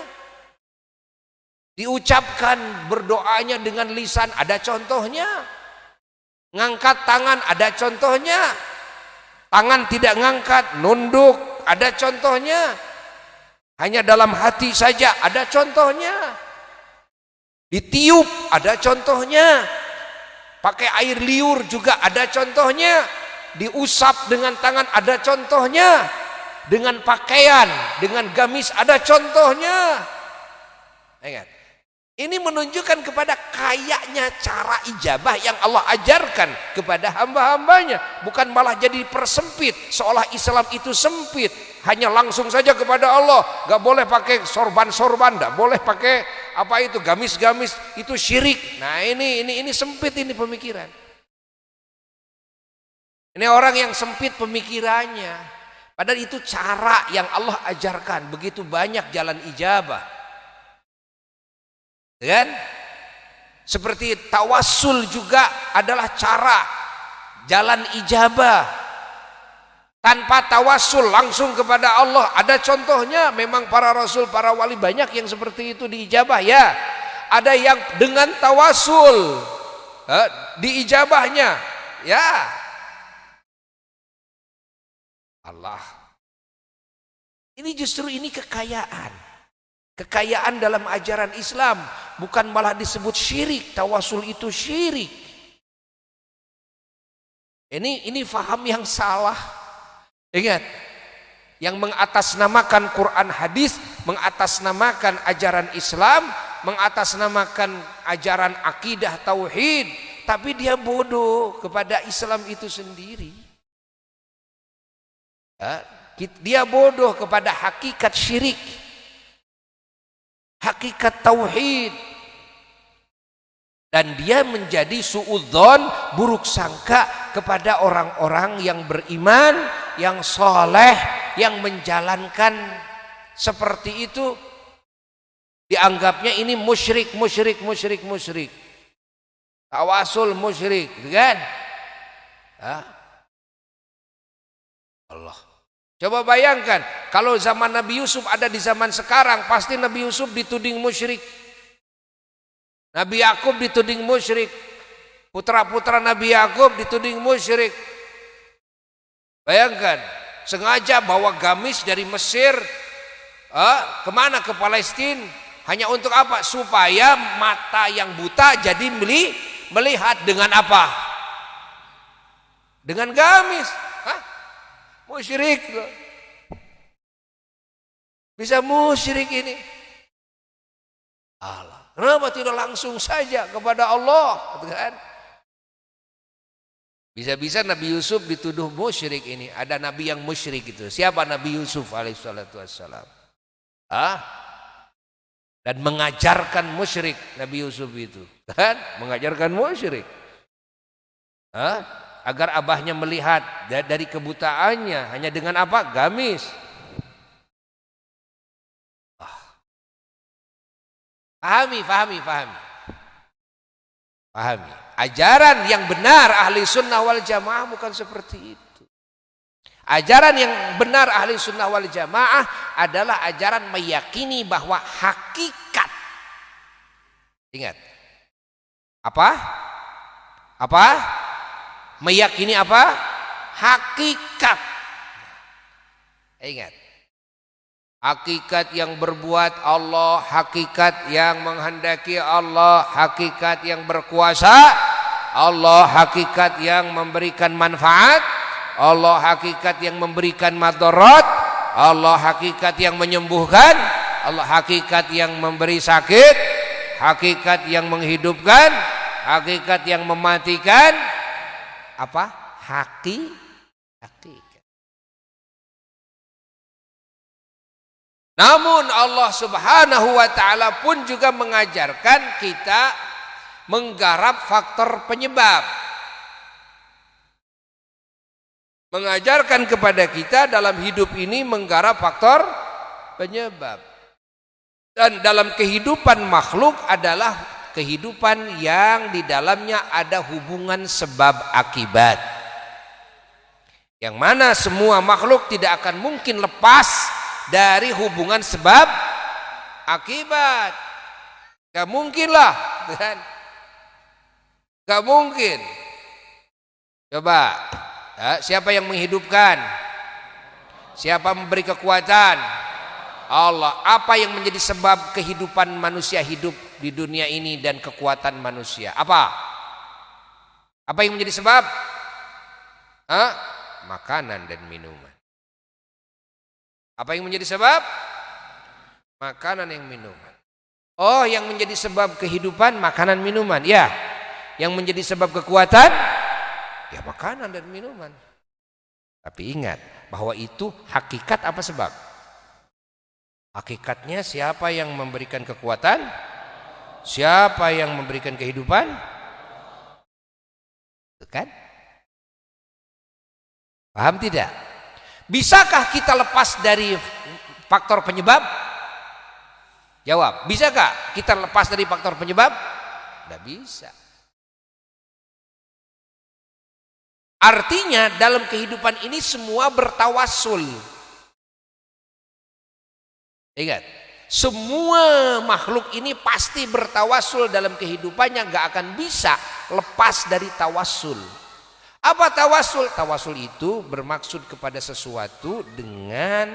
Diucapkan berdoanya dengan lisan, ada contohnya. Ngangkat tangan, ada contohnya. Tangan tidak ngangkat, nunduk, ada contohnya. Hanya dalam hati saja, ada contohnya. Ditiup, ada contohnya. Pakai air liur juga ada contohnya. Diusap dengan tangan, ada contohnya. Dengan pakaian, dengan gamis ada contohnya. Ingat, ini menunjukkan kepada kayaknya cara ijabah yang Allah ajarkan kepada hamba-hambanya. Bukan malah jadi persempit, seolah Islam itu sempit. Hanya langsung saja kepada Allah. Gak boleh pakai sorban-sorban, gak boleh pakai apa itu gamis-gamis, itu syirik. Nah ini sempit ini pemikiran. Ini orang yang sempit pemikirannya. Padahal itu cara yang Allah ajarkan. Begitu banyak jalan ijabah. Kan? Seperti tawassul juga adalah cara jalan ijabah. Tanpa tawassul langsung kepada Allah, ada contohnya. Memang para rasul, para wali banyak yang seperti itu diijabah, ya. Ada yang dengan tawassul diijabahnya, ya. Allah. Ini justru ini kekayaan. Kekayaan dalam ajaran Islam, bukan malah disebut syirik. Tawasul itu syirik. Ini faham yang salah. Ingat, yang mengatasnamakan Quran hadis, mengatasnamakan ajaran Islam, mengatasnamakan ajaran akidah tauhid, tapi dia bodoh kepada Islam itu sendiri. Dia bodoh kepada hakikat syirik, hakikat tauhid, dan dia menjadi suudzon, buruk sangka kepada orang-orang yang beriman, yang soleh, yang menjalankan seperti itu. Dianggapnya ini musyrik, tawasul musyrik, kan? Allah. Coba bayangkan kalau zaman Nabi Yusuf ada di zaman sekarang, pasti Nabi Yusuf dituding musyrik. Nabi Yakub dituding musyrik. Putra-putra Nabi Yakub dituding musyrik. Bayangkan, sengaja bawa gamis dari Mesir kemana? Ke Palestina. Hanya untuk apa? Supaya mata yang buta jadi melihat. Dengan apa? Dengan gamis. Musyrik loh. Bisa musyrik ini. Allah. Kenapa tidak langsung saja kepada Allah? Kan? Bisa-bisa Nabi Yusuf dituduh musyrik ini. Ada nabi yang musyrik itu. Siapa Nabi Yusuf alaihissalatu wassalam? Dan mengajarkan musyrik Nabi Yusuf itu. Kan? Mengajarkan musyrik. Agar abahnya melihat dari kebutaannya hanya dengan apa? Gamis. Pahami. Ajaran yang benar ahli sunnah wal jamaah bukan seperti itu. Ajaran yang benar ahli sunnah wal jamaah adalah ajaran meyakini bahwa hakikat. Ingat. Apa? Meyakini apa? Hakikat. Ingat. Hakikat yang berbuat Allah, hakikat yang menghendaki Allah, hakikat yang berkuasa Allah, hakikat yang memberikan manfaat Allah, hakikat yang memberikan madarat Allah, hakikat yang menyembuhkan Allah, hakikat yang memberi sakit, hakikat yang menghidupkan, hakikat yang mematikan. Apa? Hakikat. Namun Allah Subhanahu wa taala pun juga mengajarkan kita menggarap faktor penyebab. Mengajarkan kepada kita dalam hidup ini menggarap faktor penyebab. Dan dalam kehidupan makhluk adalah kehidupan yang di dalamnya ada hubungan sebab akibat. Yang mana semua makhluk tidak akan mungkin lepas dari hubungan sebab akibat. Gak mungkin lah, kan? Gak mungkin. Coba, ya, siapa yang menghidupkan? Siapa memberi kekuatan? Allah. Apa yang menjadi sebab kehidupan manusia hidup di dunia ini dan kekuatan manusia? Apa? Apa yang menjadi sebab? Makanan dan minuman. Apa yang menjadi sebab? Makanan yang minuman. Oh, yang menjadi sebab kehidupan makanan minuman. Ya. Yang menjadi sebab kekuatan ya makanan dan minuman. Tapi ingat bahwa itu hakikat apa sebab? Hakikatnya siapa yang memberikan kekuatan? Siapa yang memberikan kehidupan? Itu kan? Paham tidak? Bisakah kita lepas dari faktor penyebab? Jawab, bisakah kita lepas dari faktor penyebab? Tidak bisa. Artinya dalam kehidupan ini semua bertawasul. Ingat, semua makhluk ini pasti bertawasul dalam kehidupannya, gak akan bisa lepas dari tawasul. Apa tawasul? Tawasul itu bermaksud kepada sesuatu dengan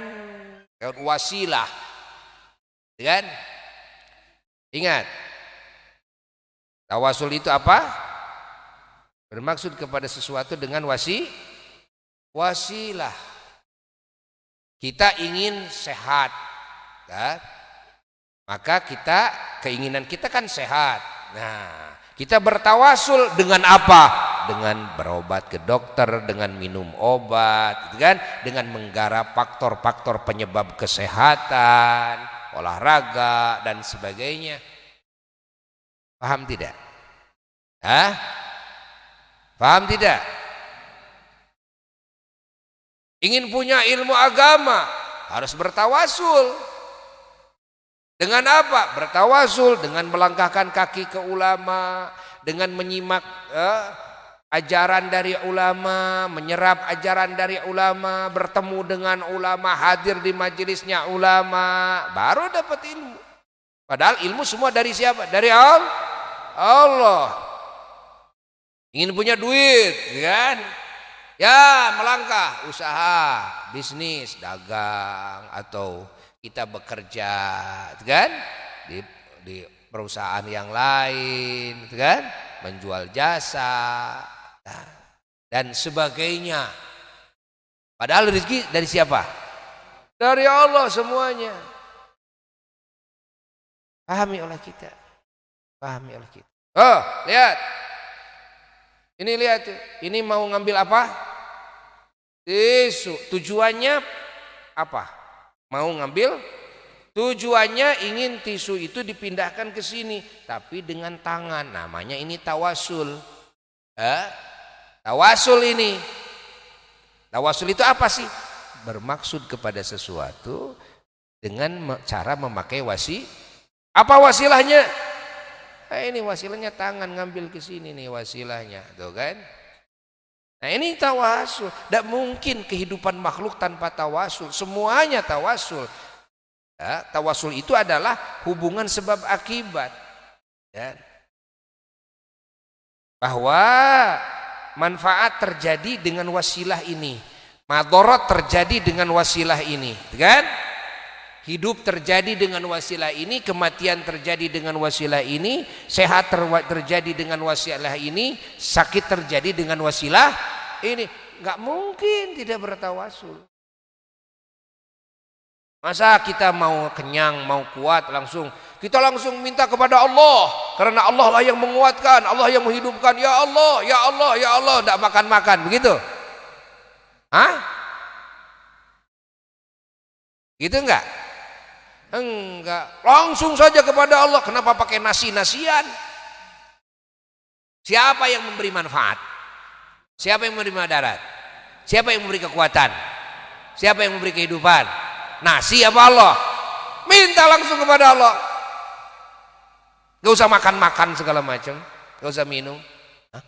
wasilah. Kan? Ingat. Tawasul itu apa? Bermaksud kepada sesuatu dengan wasilah. Kita ingin sehat, kan? Maka keinginan kita kan sehat. Nah, kita bertawasul dengan apa? Dengan berobat ke dokter, dengan minum obat, kan? Dengan menggarap faktor-faktor penyebab kesehatan, olahraga dan sebagainya. Paham tidak? Paham tidak? Ingin punya ilmu agama harus bertawasul. Dengan apa? Bertawasul dengan melangkahkan kaki ke ulama, dengan menyimak ajaran dari ulama, menyerap ajaran dari ulama, bertemu dengan ulama, hadir di majelisnya ulama, baru dapat ilmu. Padahal ilmu semua dari siapa? Dari Allah. Ingin punya duit, kan? Ya, melangkah, usaha, bisnis, dagang, atau kita bekerja, kan? Di perusahaan yang lain, kan? Menjual jasa dan sebagainya. Padahal rezeki dari siapa? Dari Allah semuanya. Pahami oleh kita. Oh, lihat. Ini lihat, ini mau ngambil apa? Tisu. Tujuannya apa? Mau ngambil? Tujuannya ingin tisu itu dipindahkan ke sini, tapi dengan tangan. Namanya ini tawasul. Tawasul ini. Tawasul itu apa sih? Bermaksud kepada sesuatu dengan cara memakai Apa wasilahnya? Ini wasilahnya tangan, ngambil ke sini nih wasilahnya, tuh kan? Nah, ini tawasul. Tidak mungkin kehidupan makhluk tanpa tawasul. Semuanya tawasul. Ya, tawasul itu adalah hubungan sebab akibat. Ya. Bahwa manfaat terjadi dengan wasilah ini, madarat terjadi dengan wasilah ini, kan? Hidup terjadi dengan wasilah ini, kematian terjadi dengan wasilah ini, sehat terjadi dengan wasilah ini, sakit terjadi dengan wasilah ini. Enggak mungkin tidak bertawasul. Masa kita mau kenyang, mau kuat kita langsung minta kepada Allah, karena Allah lah yang menguatkan, Allah yang menghidupkan. Ya Allah, ya Allah, ya Allah, enggak makan-makan begitu? Gitu enggak? Enggak, langsung saja kepada Allah. Kenapa pakai nasi-nasian? Siapa yang memberi manfaat? Siapa yang memberi madarat? Siapa yang memberi kekuatan? Siapa yang memberi kehidupan? Nasi apa Allah? Minta langsung kepada Allah. Gak usah makan-makan segala macam, gak usah minum. Hah?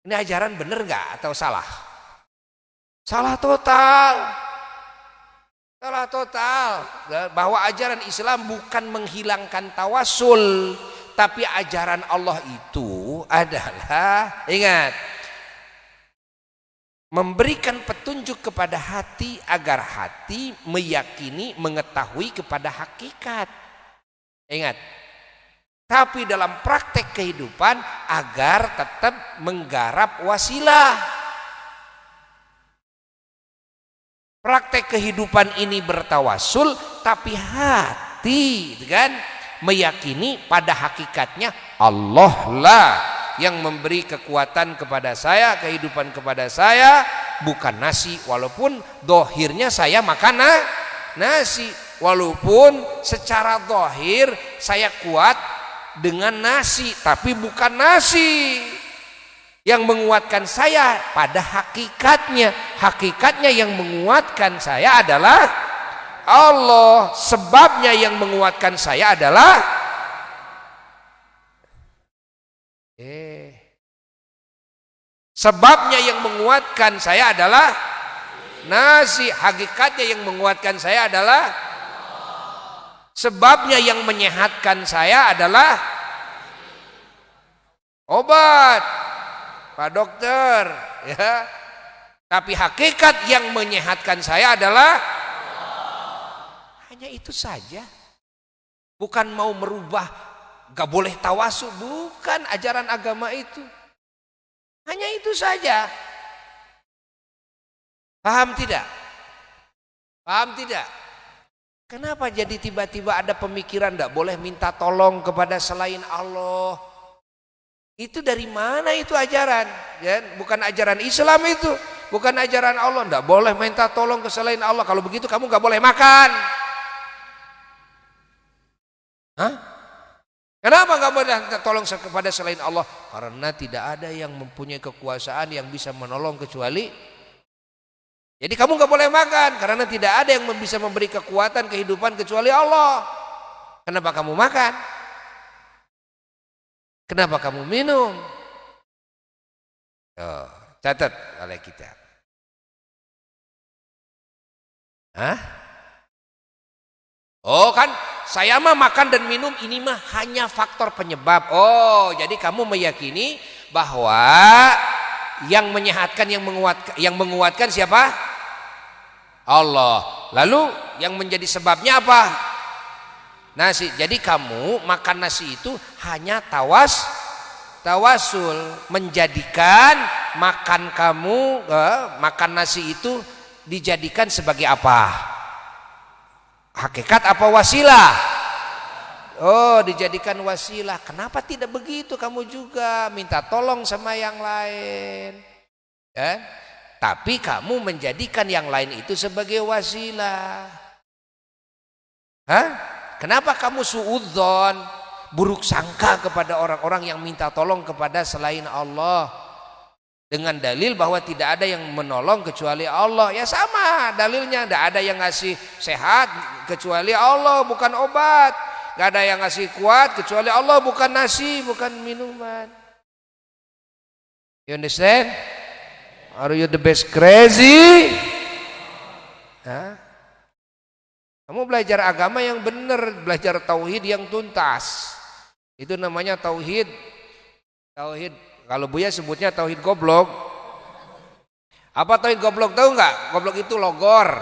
Ini ajaran bener gak atau salah? Salah total. Salah total. Bahwa ajaran Islam bukan menghilangkan tawasul, tapi ajaran Allah itu adalah, ingat, memberikan petunjuk kepada hati agar hati meyakini, mengetahui kepada hakikat. Ingat, tapi dalam praktek kehidupan agar tetap menggarap wasilah. Praktek kehidupan ini bertawasul, tapi hati, kan, meyakini pada hakikatnya Allah lah yang memberi kekuatan kepada saya, kehidupan kepada saya, bukan nasi. Walaupun dohirnya saya makan nasi, walaupun secara dohir saya kuat dengan nasi, tapi bukan nasi. Yang menguatkan saya pada hakikatnya. Hakikatnya yang menguatkan saya adalah Allah. Sebabnya yang menguatkan saya adalah sebabnya yang menguatkan saya adalah nasi. Hakikatnya yang menguatkan saya adalah, sebabnya yang menyehatkan saya adalah obat, Pak Dokter, ya. Tapi hakikat yang menyehatkan saya adalah hanya itu saja. Bukan mau merubah, gak boleh tawasul, bukan ajaran agama itu. Hanya itu saja. Paham tidak? Paham tidak? Kenapa jadi tiba-tiba ada pemikiran gak boleh minta tolong kepada selain Allah? Itu dari mana itu ajaran? Ya, bukan ajaran Islam itu, bukan ajaran Allah. Tidak boleh minta tolong ke selain Allah. Kalau begitu kamu nggak boleh makan. Hah? Kenapa nggak boleh minta tolong kepada selain Allah? Karena tidak ada yang mempunyai kekuasaan yang bisa menolong kecuali. Jadi kamu nggak boleh makan karena tidak ada yang bisa memberi kekuatan kehidupan kecuali Allah. Kenapa kamu makan? Kenapa kamu minum? Oh, catat oleh kita. Hah? Oh kan, saya mah makan dan minum ini mah hanya faktor penyebab. Oh, jadi kamu meyakini bahwa yang menyehatkan, yang menguatkan siapa? Allah. Lalu yang menjadi sebabnya apa? Nasi. Jadi kamu makan nasi itu hanya tawasul, menjadikan makan kamu, makan nasi itu dijadikan sebagai apa? Hakikat apa wasilah? Oh, dijadikan wasilah. Kenapa tidak begitu kamu juga minta tolong sama yang lain? Ya? Tapi kamu menjadikan yang lain itu sebagai wasilah. Hah? Kenapa kamu suudzon, buruk sangka kepada orang-orang yang minta tolong kepada selain Allah? Dengan dalil bahwa tidak ada yang menolong kecuali Allah. Ya sama dalilnya, tidak ada yang ngasih sehat kecuali Allah, bukan obat. Tidak ada yang ngasih kuat kecuali Allah, bukan nasi, bukan minuman. You understand? Are you the best crazy? Hah? Kamu belajar agama yang benar, belajar tauhid yang tuntas. Itu namanya tauhid. Tauhid, kalau Buya sebutnya tauhid goblok. Apa tauhid goblok, tahu nggak? Goblok itu logor.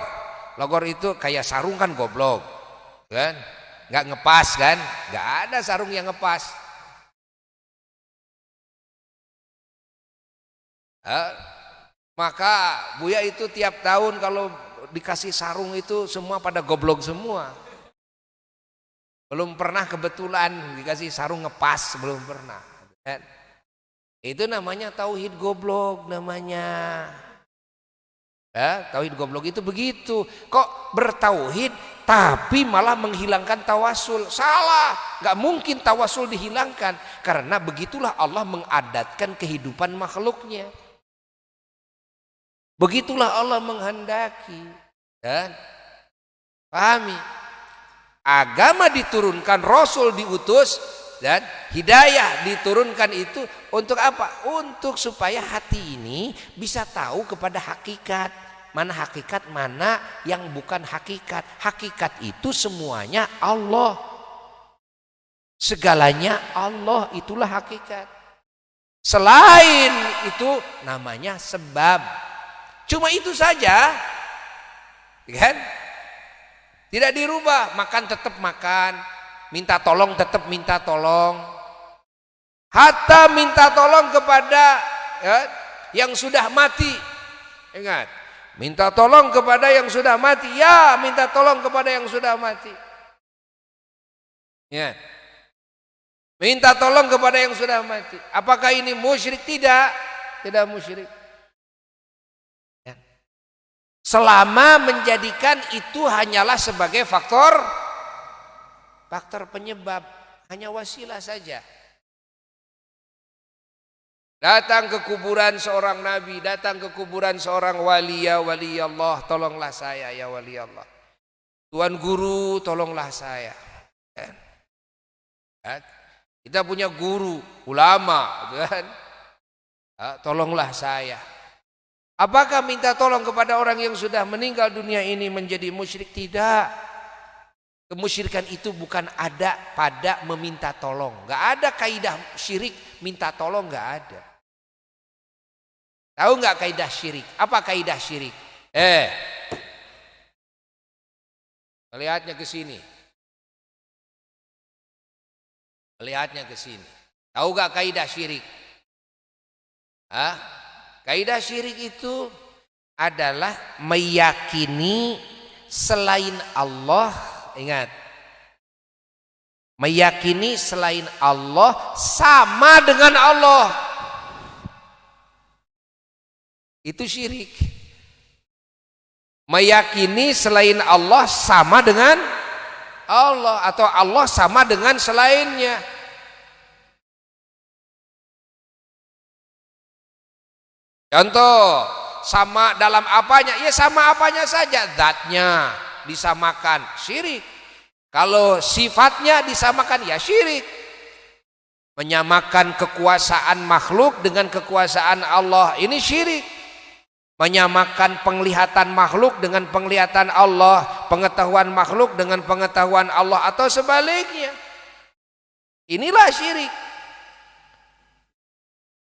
Logor itu kayak sarung kan goblok. Kan? Nggak ngepas kan? Nggak ada sarung yang ngepas. Maka Buya itu tiap tahun kalau dikasih sarung itu semua pada goblok semua. Belum pernah kebetulan dikasih sarung ngepas, belum pernah. Itu namanya tauhid goblok namanya. Tauhid goblok itu begitu. Kok bertauhid tapi malah menghilangkan tawasul? Salah. Gak mungkin tawasul dihilangkan, karena begitulah Allah mengadatkan kehidupan makhluknya. Begitulah Allah menghendaki. Dan pahami, agama diturunkan, Rasul diutus, dan hidayah diturunkan itu untuk apa? Untuk supaya hati ini bisa tahu kepada hakikat. Mana hakikat, mana yang bukan hakikat. Hakikat itu semuanya Allah. Segalanya Allah, itulah hakikat. Selain itu namanya sebab. Cuma itu saja. Kan? Tidak dirubah. Makan tetap makan, minta tolong tetap minta tolong. Hatta minta tolong kepada yang sudah mati. Ingat, minta tolong kepada yang sudah mati. Ya, minta tolong kepada yang sudah mati. Ya. Minta tolong kepada yang sudah mati. Apakah ini musyrik? Tidak. Tidak musyrik. Ya. Selama menjadikan itu hanyalah sebagai faktor penyebab, hanya wasilah saja. Datang ke kuburan seorang nabi, datang ke kuburan seorang wali, ya wali Allah, tolonglah saya ya wali Allah. Tuan guru, tolonglah saya. Kita punya guru, ulama, kan? Tolonglah saya. Apakah minta tolong kepada orang yang sudah meninggal dunia ini menjadi musyrik? Tidak. Kemusyrikan itu bukan ada pada meminta tolong. Gak ada kaidah syirik minta tolong, gak ada. Tahu gak kaidah syirik? Apa kaidah syirik? Melihatnya ke sini. Melihatnya ke sini. Tahu gak kaidah syirik? Kaidah syirik itu adalah meyakini selain Allah. Ingat, meyakini selain Allah sama dengan Allah, itu syirik. Meyakini selain Allah sama dengan Allah, atau Allah sama dengan selainnya. Contoh, sama dalam apanya? Ya sama apanya saja, zatnya disamakan, syirik. Kalau sifatnya disamakan, ya syirik. Menyamakan kekuasaan makhluk dengan kekuasaan Allah, ini syirik. Menyamakan penglihatan makhluk dengan penglihatan Allah, pengetahuan makhluk dengan pengetahuan Allah, atau sebaliknya. Inilah syirik.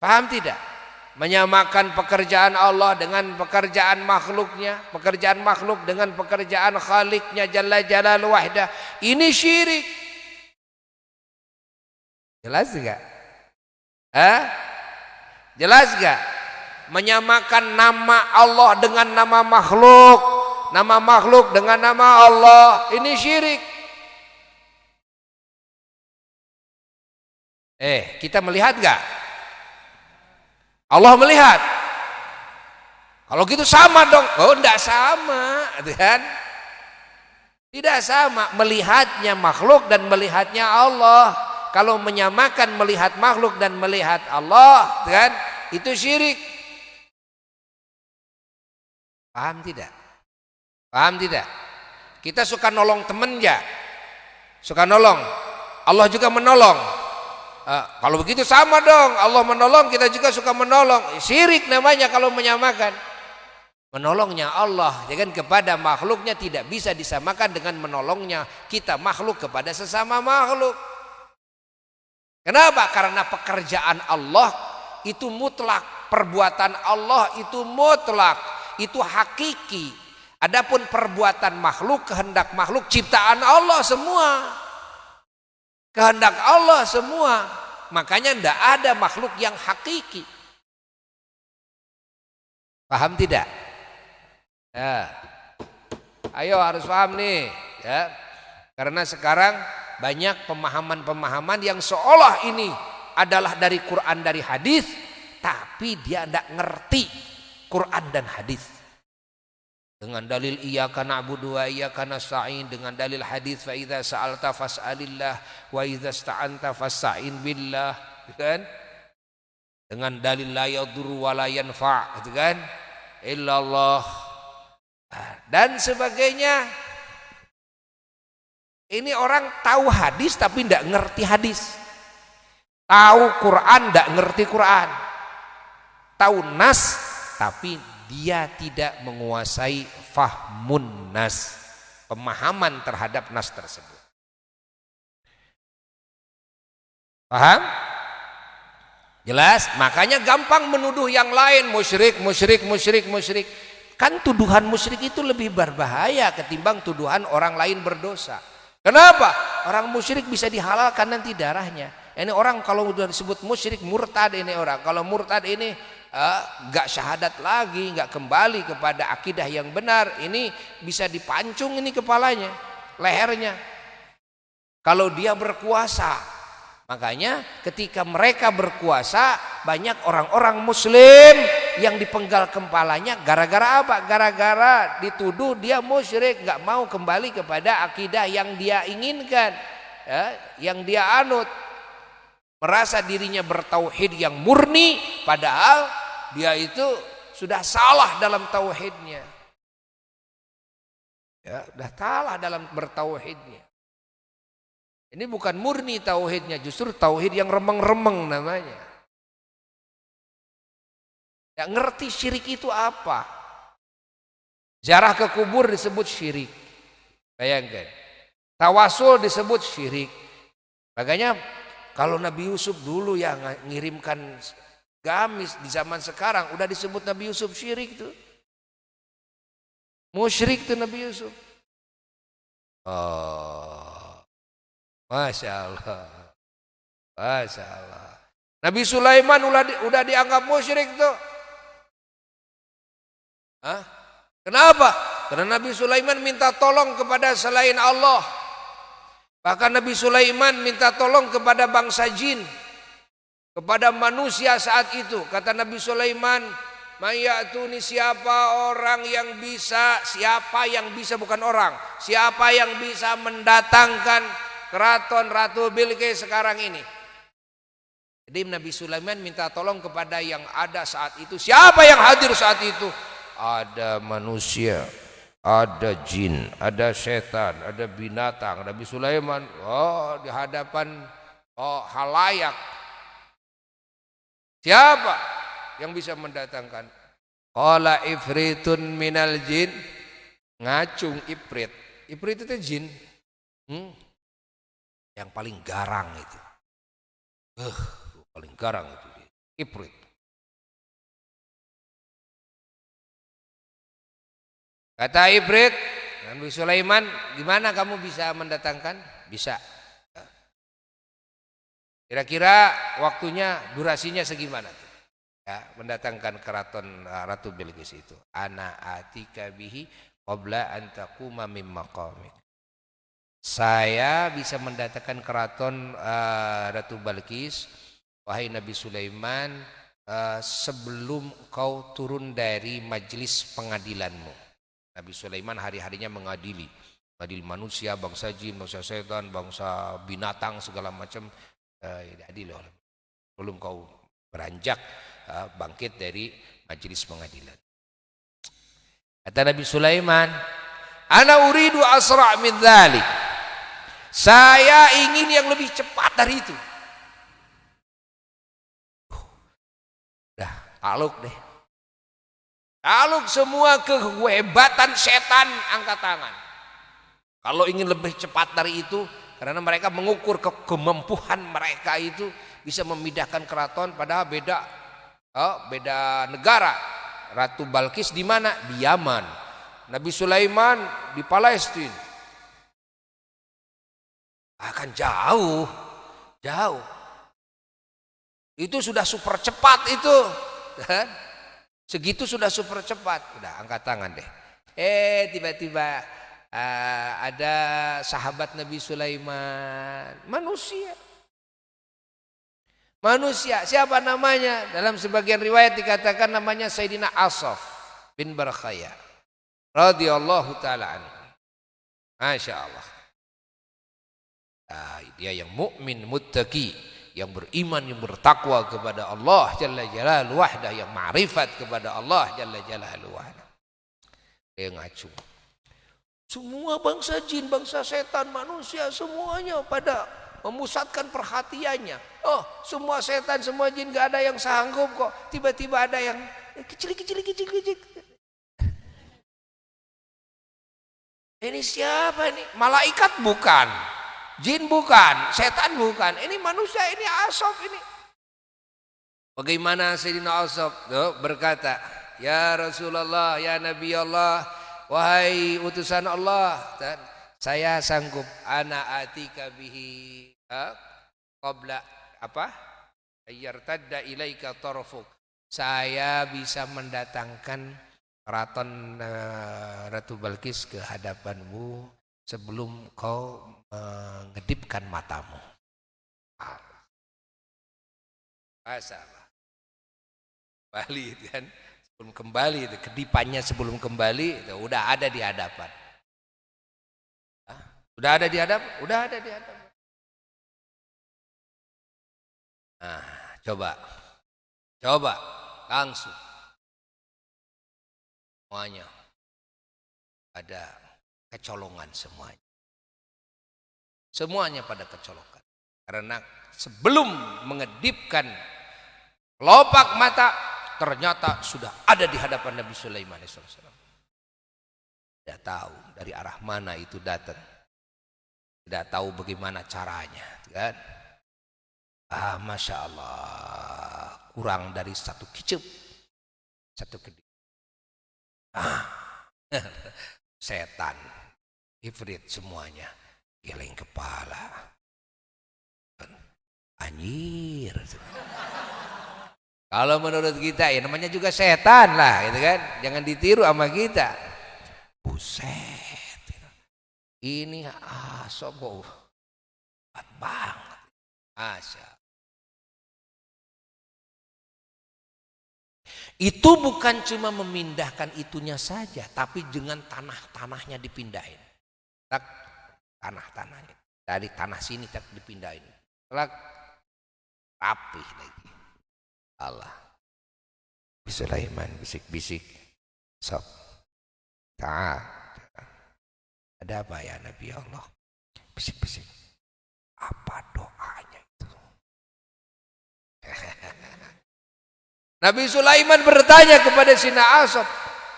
Paham tidak? Menyamakan pekerjaan Allah dengan pekerjaan makhluknya, pekerjaan makhluk dengan pekerjaan Khaliknya Jalla Jalaluhu Wahdah. Ini syirik. Jelas gak? Jelas gak? Menyamakan nama Allah dengan nama makhluk, nama makhluk dengan nama Allah, ini syirik. Kita melihat gak? Allah melihat. Kalau gitu sama dong. Oh, enggak sama, kan? Tidak sama. Melihatnya makhluk dan melihatnya Allah. Kalau menyamakan melihat makhluk dan melihat Allah, kan? Itu syirik. Paham tidak? Paham tidak? Kita suka nolong temen ya? Suka nolong. Allah juga menolong. Kalau begitu sama dong, Allah menolong, kita juga suka menolong. Syirik namanya kalau menyamakan. Menolongnya Allah ya kan kepada makhluknya tidak bisa disamakan dengan menolongnya kita makhluk kepada sesama makhluk. Kenapa? Karena pekerjaan Allah itu mutlak, perbuatan Allah itu mutlak, itu hakiki. Adapun perbuatan makhluk, kehendak makhluk, ciptaan Allah semua. Kehendak Allah semua. Makanya tidak ada makhluk yang hakiki. Paham tidak? Ya. Ayo harus paham nih, ya. Karena sekarang banyak pemahaman-pemahaman yang seolah ini adalah dari Quran, dari hadis, tapi dia tidak ngerti Quran dan hadis. dengan dalil iyyaka na'budu wa iyyaka nasta'in, dengan dalil hadis fa idza sa'alta fas'alillah wa idza ista'anta fasta'in billah, kan? Dengan dalil la yadurru wa la yanfa', gitu kan? Illallah dan sebagainya. Ini orang tahu hadis tapi tidak ngerti hadis, tahu Quran tidak ngerti Quran, tahu nas tapi dia tidak menguasai fahmun nas, pemahaman terhadap nas tersebut. Paham? Jelas? Makanya gampang menuduh yang lain musyrik, musyrik, musyrik, musyrik. Kan tuduhan musyrik itu lebih berbahaya ketimbang tuduhan orang lain berdosa. Kenapa? Orang musyrik bisa dihalalkan nanti darahnya. Ini orang kalau sudah disebut musyrik, murtad ini orang. Kalau murtad ini enggak syahadat lagi, enggak kembali kepada akidah yang benar, ini bisa dipancung ini kepalanya, lehernya. Kalau dia berkuasa. Makanya ketika mereka berkuasa, banyak orang-orang muslim yang dipenggal kepalanya gara-gara apa? Gara-gara dituduh dia musyrik, enggak mau kembali kepada akidah yang dia inginkan, ya, yang dia anut. Merasa dirinya bertauhid yang murni, padahal dia itu sudah salah dalam tauhidnya. Ya, sudah salah dalam bertauhidnya. Ini bukan murni tauhidnya, justru tauhid yang remeng-remeng namanya. Tidak ngerti syirik itu apa. Ziarah ke kubur disebut syirik. Bayangkan. Tawasul disebut syirik. Makanya kalau Nabi Yusuf dulu yang ngirimkan gamis di zaman sekarang udah disebut Nabi Yusuf syirik tuh. Musyrik tuh Nabi Yusuf. Oh, Masya Allah. Masya Allah. Nabi Sulaiman udah dianggap musyrik tuh. Hah? Kenapa? Karena Nabi Sulaiman minta tolong kepada selain Allah. Bahkan Nabi Sulaiman minta tolong kepada bangsa jin, kepada manusia saat itu. Kata Nabi Sulaiman, mayatuni, siapa orang yang bisa, siapa yang bisa, bukan orang, siapa yang bisa mendatangkan keraton Ratu Bilqis sekarang ini. Jadi Nabi Sulaiman minta tolong kepada yang ada saat itu. Siapa yang hadir saat itu? Ada manusia, ada jin, ada setan, ada binatang. Nabi Sulaiman di hadapan halayak. Siapa yang bisa mendatangkan? Qala ifritun minal jin. Ngacung ifrit. Ifrit itu jin. Yang paling garang itu. Paling garang itu ifrit. Kata ifrit, Nabi Sulaiman, gimana kamu bisa mendatangkan? Bisa. Kira-kira waktunya, durasinya segimana? Ya, mendatangkan keraton Ratu Bilqis itu. Ana atika bihi qabla an taquma min maqamik. Saya bisa mendatangkan keraton Ratu Bilqis, wahai Nabi Sulaiman, sebelum kau turun dari majelis pengadilanmu. Nabi Sulaiman hari-harinya mengadili manusia, bangsa jin, bangsa setan, bangsa binatang, segala macam. Adil oleh belum kau beranjak bangkit dari majelis pengadilan. Kata Nabi Sulaiman, ana uridu asra' min dzalik. Saya ingin yang lebih cepat dari itu. Dah, takluk deh. Takluk semua kehebatan setan, angkat tangan. Kalau ingin lebih cepat dari itu, karena mereka mengukur kemampuan mereka itu bisa memindahkan keraton, padahal beda negara. Ratu Bilqis di mana? Di Yaman. Nabi Sulaiman di Palestina. Akan jauh. Itu sudah super cepat itu. Segitu sudah super cepat. Udah angkat tangan deh. Tiba-tiba ada sahabat Nabi Sulaiman, manusia. Siapa namanya? Dalam sebagian riwayat dikatakan namanya Sayyidina Asaf bin Barkhaya. radhiyallahu taala anhu. Masya Allah. Nah, dia yang mukmin muttaqi, yang beriman, yang bertakwa kepada Allah Jalla Jalaluhu wahdah, yang ma'rifat kepada Allah Jalla Jalaluhu wahdah. Dia ngacu. Semua bangsa jin, bangsa setan, manusia semuanya pada memusatkan perhatiannya. Oh, semua setan, semua jin gak ada yang sanggup kok. Tiba-tiba ada yang kecil. Ini siapa ini? Malaikat bukan, jin bukan, setan bukan. Ini manusia, ini Asop ini. Bagaimana Sayyidina Asop berkata, ya Rasulullah, ya Nabi Allah, wahai utusan Allah, saya sanggup ana atika bihi qabla apa? Ayyartadda ilaika tarfuk. Saya bisa mendatangkan keraton Ratu Balkis ke hadapanmu sebelum kau mengedipkan matamu. Masalah. Bali itu kan, sebelum kembali itu kedipannya sebelum kembali itu udah ada di hadapan. Udah ada di hadapan, udah ada di hadapan. Nah, coba langsung. Semuanya ada kecolongan semuanya pada kecolongan karena sebelum mengedipkan kelopak mata ternyata sudah ada di hadapan Nabi Sulaiman SAW. Tidak tahu dari arah mana itu datang, tidak tahu bagaimana caranya, kan? Masya Allah, kurang dari satu kicep, satu kedip. Setan, ifrit semuanya, geleng kepala, anjir. Kalau menurut kita ya namanya juga setan lah, gitu kan? Jangan ditiru sama kita. Buset, ini Asop kuat banget, Asya. Itu bukan cuma memindahkan itunya saja, tapi dengan tanah-tanahnya dipindahin. Tanah-tanahnya dari tanah sini tak dipindahin. Rapih lagi. Allah. Sulaiman bisik-bisik. Sob. Ada apa ya Nabi Allah? Bisik-bisik. Apa doanya itu? Nabi Sulaiman bertanya kepada Sina Asop,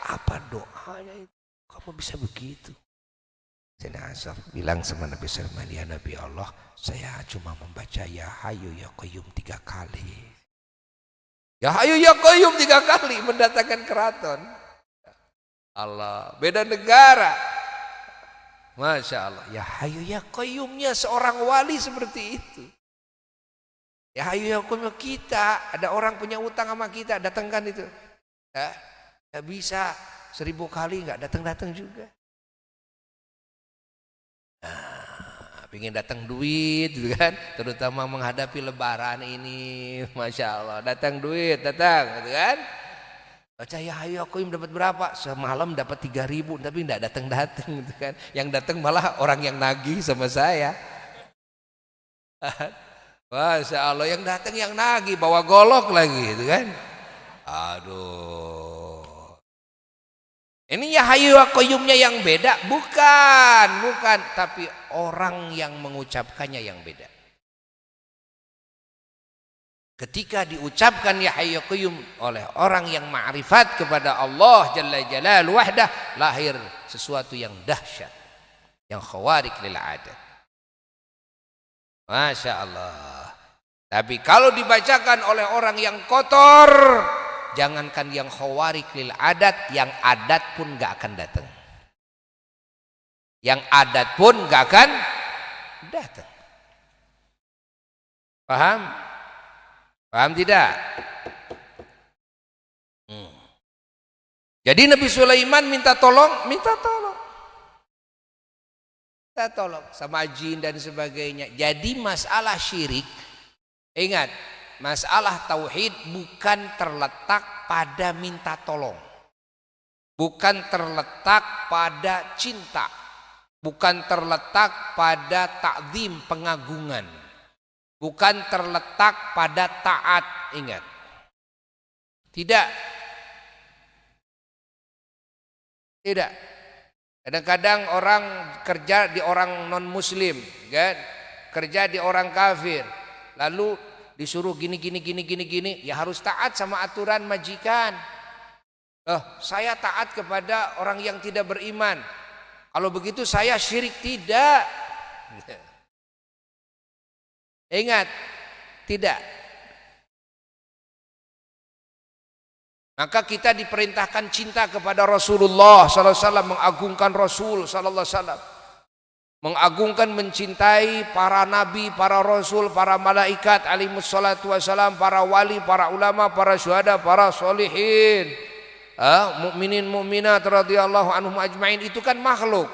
apa doanya itu? Kamu bisa begitu? Sina Asop bilang sama Nabi Sulaiman, ya Nabi Allah, saya cuma membaca ya Hayyu ya Qayyum 3 kali. Ya Hayyu ya Qayyum 3 kali mendatangkan keraton. Allah, beda negara. Masya Allah, ya Hayyu ya Qayyumnya seorang wali seperti itu. Ya Hayyu ya Qayyum kita, ada orang punya utang sama kita, datangkan itu. Ya, gak bisa 1000 kali gak datang juga. Nah, pingin datang duit gitu kan, terutama menghadapi lebaran ini, Masya Allah, datang duit, datang gitu kan. Baca ya Hayyu ya Qayyum dapat berapa? Semalam dapat 3000, tapi gak datang gitu kan. Yang datang malah orang yang nagih sama saya. Masya Allah, yang datang yang nagih bawa golok lagi gitu kan. Aduh. Ini ya Hayyu ya Qayyumnya yang beda? Bukan, tapi orang yang mengucapkannya yang beda. Ketika diucapkan ya Hayyu ya Qayyum oleh orang yang ma'rifat kepada Allah Jalla Jalaluhu wahdah, lahir sesuatu yang dahsyat, yang khawarik lil adat. Masya Allah. Tapi kalau dibacakan oleh orang yang kotor, jangankan yang khawarik lil adat, yang adat pun gak akan datang. Yang adat pun gak akan datang. Paham? Paham tidak? Jadi Nabi Sulaiman minta tolong sama jin dan sebagainya. Jadi masalah syirik, ingat, masalah tauhid bukan terletak pada minta tolong. bukan terletak pada cinta, bukan terletak pada takzim pengagungan, bukan terletak pada taat. Ingat, tidak. Kadang-kadang orang kerja di orang non muslim, kan? Kerja di orang kafir, lalu disuruh gini, ya harus taat sama aturan majikan. Saya taat kepada orang yang tidak beriman. Kalau begitu saya syirik, tidak. Ingat, tidak. Maka kita diperintahkan cinta kepada Rasulullah sallallahu alaihi wasallam, mengagungkan Rasul sallallahu alaihi wasallam, mengagungkan, mencintai para nabi, para rasul, para malaikat alaihimus salatu wassalam, para wali, para ulama, para syuhada, para sholihin, mukminin mukminat radhiyallahu anhum ajmain. Itu kan makhluk.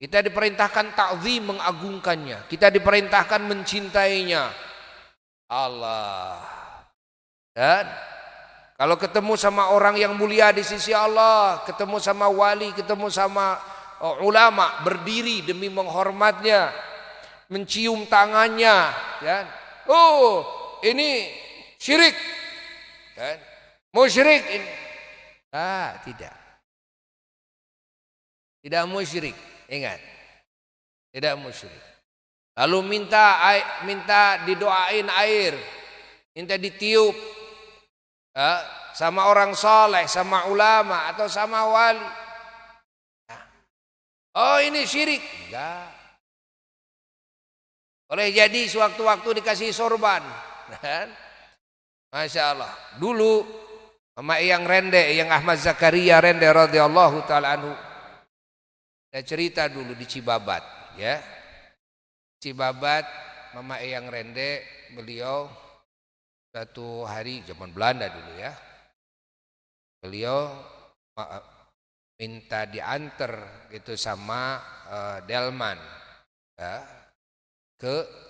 Kita diperintahkan ta'zim, mengagungkannya. Kita diperintahkan mencintainya. Allah. Dan kalau ketemu sama orang yang mulia di sisi Allah, ketemu sama wali, ketemu sama ulama, berdiri demi menghormatnya, mencium tangannya, kan? Oh, ini syirik, kan? Musyrik ini. Tidak musyrik. Ingat, tidak musyrik. Lalu minta didoain air, minta ditiup, sama orang soleh, sama ulama atau sama wali. Oh, ini syirik? Enggak. Boleh jadi sewaktu-waktu dikasih sorban, kan? Masya Allah. Dulu Mama Eyang Rende, Eyang Ahmad Zakaria Rende radhiyallahu taala anhu, saya cerita dulu di Cibabat, ya. Cibabat, Mama Eyang Rende, beliau satu hari, zaman Belanda dulu ya, beliau minta diantar gitu sama Delman, ya, ke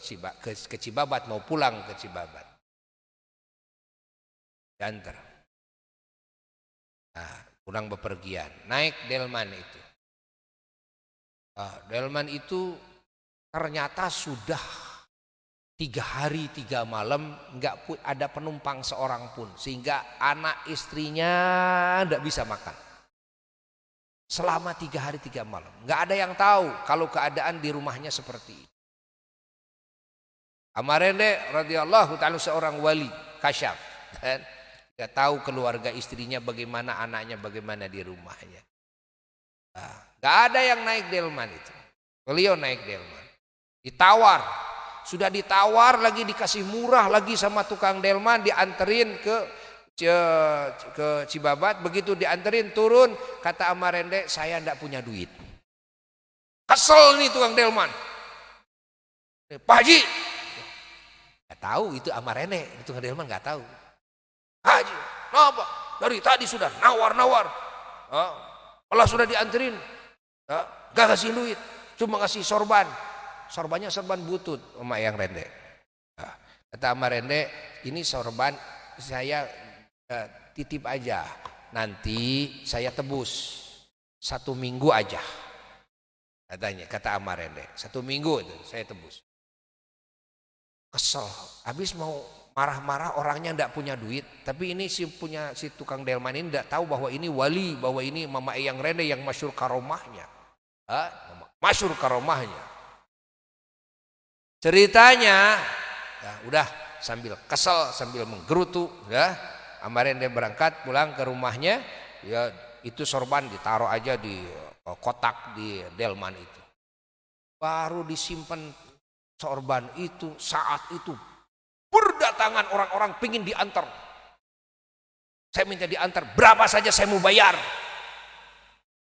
Cibabat, mau pulang ke Cibabat, diantar. Pulang bepergian, naik Delman itu. Delman itu ternyata sudah 3 hari 3 malam enggak ada penumpang seorang pun, sehingga anak istrinya enggak bisa makan selama 3 hari 3 malam. Enggak ada yang tahu kalau keadaan di rumahnya seperti ini. Amarende radhiyallahu ta'ala seorang wali kasyaf, dan enggak tahu keluarga istrinya bagaimana, anaknya bagaimana di rumahnya. Enggak ada yang naik Delman itu. Beliau naik Delman, ditawar. Sudah ditawar lagi, dikasih murah lagi sama tukang Delman, dianterin ke Cibabat. Begitu dianterin turun, kata Amarende, saya enggak punya duit. Kesel nih tukang Delman. Pak Haji, enggak tahu itu Amarende, tukang Delman enggak tahu. Haji, kenapa? Dari tadi sudah nawar-nawar. Allah sudah dianterin, enggak kasih duit, cuma kasih sorban. Sorbannya sorban butut, Oma Eyang Rende. Kata Ama Rende, ini sorban saya titip aja, nanti saya tebus 1 minggu aja. Katanya, kata Ama Rende, 1 minggu itu saya tebus. Kesel, habis mau marah-marah, orangnya enggak punya duit, tapi ini si tukang Delman ini enggak tahu bahwa ini wali, bahwa ini Mama Eyang Rende yang masyhur karomahnya. Masyhur karomahnya. Ceritanya, ya udah sambil kesel, sambil menggerutu, ya, Amarende berangkat pulang ke rumahnya, ya itu sorban ditaruh aja di kotak di Delman itu. Baru disimpan sorban itu, saat itu berdatangan orang-orang pingin diantar. Saya minta diantar, berapa saja saya mau bayar.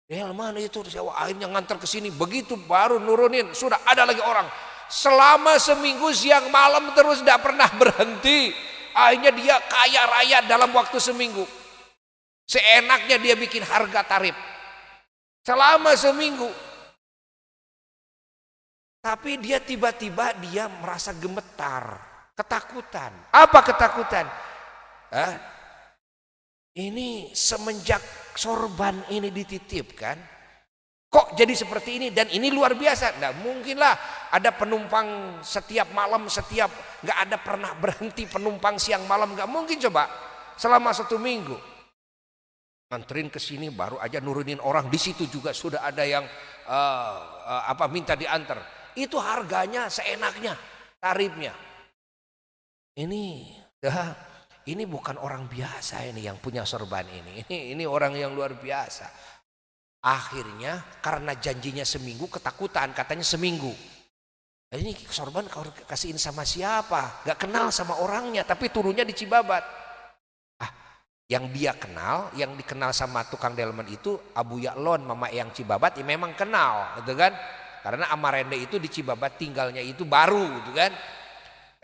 Delman itu sewa, akhirnya ngantar ke sini, begitu baru nurunin, sudah ada lagi orang. Selama seminggu siang malam terus tidak pernah berhenti. Akhirnya dia kaya raya dalam waktu seminggu. Seenaknya dia bikin harga tarif selama seminggu. Tapi dia tiba-tiba dia merasa gemetar, ketakutan. Apa ketakutan? Ini semenjak sorban ini dititipkan, kok jadi seperti ini dan ini luar biasa. Nggak mungkin lah ada penumpang setiap malam, nggak ada pernah berhenti penumpang siang malam, nggak mungkin. Coba selama 1 minggu nganterin ke sini, baru aja nurunin orang di situ juga sudah ada yang minta diantar. Itu harganya seenaknya, tarifnya. Ini bukan orang biasa ini yang punya sorban ini. Ini orang yang luar biasa. Akhirnya karena janjinya seminggu, ketakutan, katanya seminggu. Ini sorban kau kasihin sama siapa? Gak kenal sama orangnya, tapi turunnya di Cibabat. Yang dia kenal, yang dikenal sama tukang delman itu Abu Ya'lon, Mama Eyang Cibabat, ya memang kenal, gitu kan? Karena Amarende itu di Cibabat tinggalnya itu baru, gitu kan?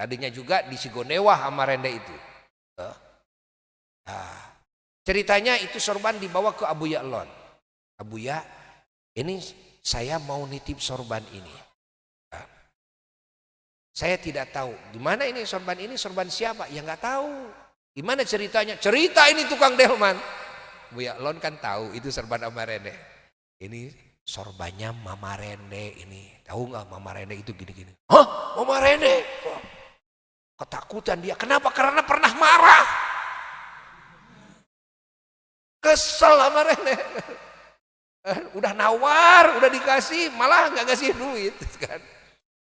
Tadinya juga di Sigonewah Amarende itu. Ceritanya itu sorban dibawa ke Abu Ya'lon. Abu Ya, ini saya mau nitip sorban ini. Saya tidak tahu di mana ini sorban siapa? Ya nggak tahu. Gimana ceritanya? Cerita ini tukang delman. Abu Ya'lon kan tahu itu sorban Amarende. Ini sorbannya Mama Rende ini. Tahu nggak Mama Rende itu gini-gini? Hah? Mama Rende? Ketakutan dia. Kenapa? Karena pernah marah. Kesel sama Rende. Udah nawar, udah dikasih, malah nggak kasih duit, kan?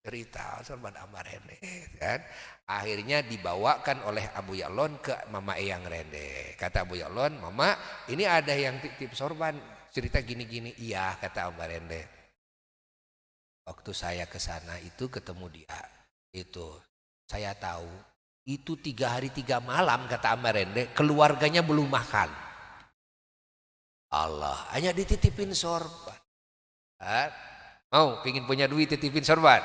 Cerita sorban Amarende, kan? Akhirnya dibawakan oleh Abu Ya'lon ke Mama Eyang Rende. Kata Abu Ya'lon, Mama, ini ada yang titip sorban, cerita gini-gini. Iya, kata Amarende. Waktu saya ke sana itu ketemu dia, itu saya tahu itu 3 hari 3 malam, kata Amarende, keluarganya belum makan. Allah, hanya dititipin sorban. Mau pingin punya duit titipin sorban?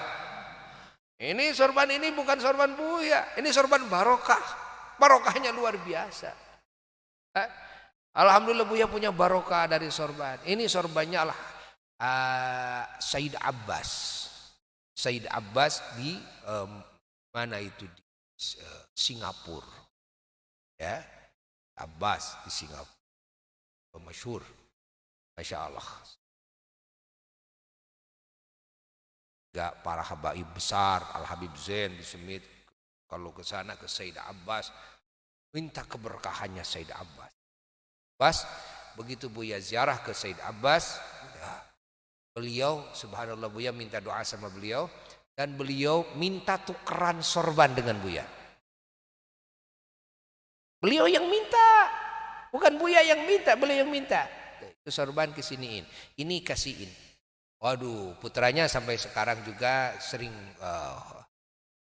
Ini sorban ini bukan sorban Buya, ini sorban barokah. Barokahnya luar biasa. Alhamdulillah Buya punya barokah dari sorban. Ini sorbannya Said Abbas. Said Abbas di mana itu, di Singapura. Ya, Abbas di Singapura. Masyhur, Masya Allah. Gak para habaib besar, Al Habib Zain di Semit, kalau ke sana ke Said Abbas, minta keberkahannya Said Abbas. Begitu Buya ziarah ke Said Abbas, beliau subhanallah, Buya minta doa sama beliau dan beliau minta tukeran sorban dengan Buya. Beliau yang minta. Bukan Buya yang minta, beliau yang minta. Itu sorban kesiniin, ini kasihin. Waduh, putranya sampai sekarang juga sering,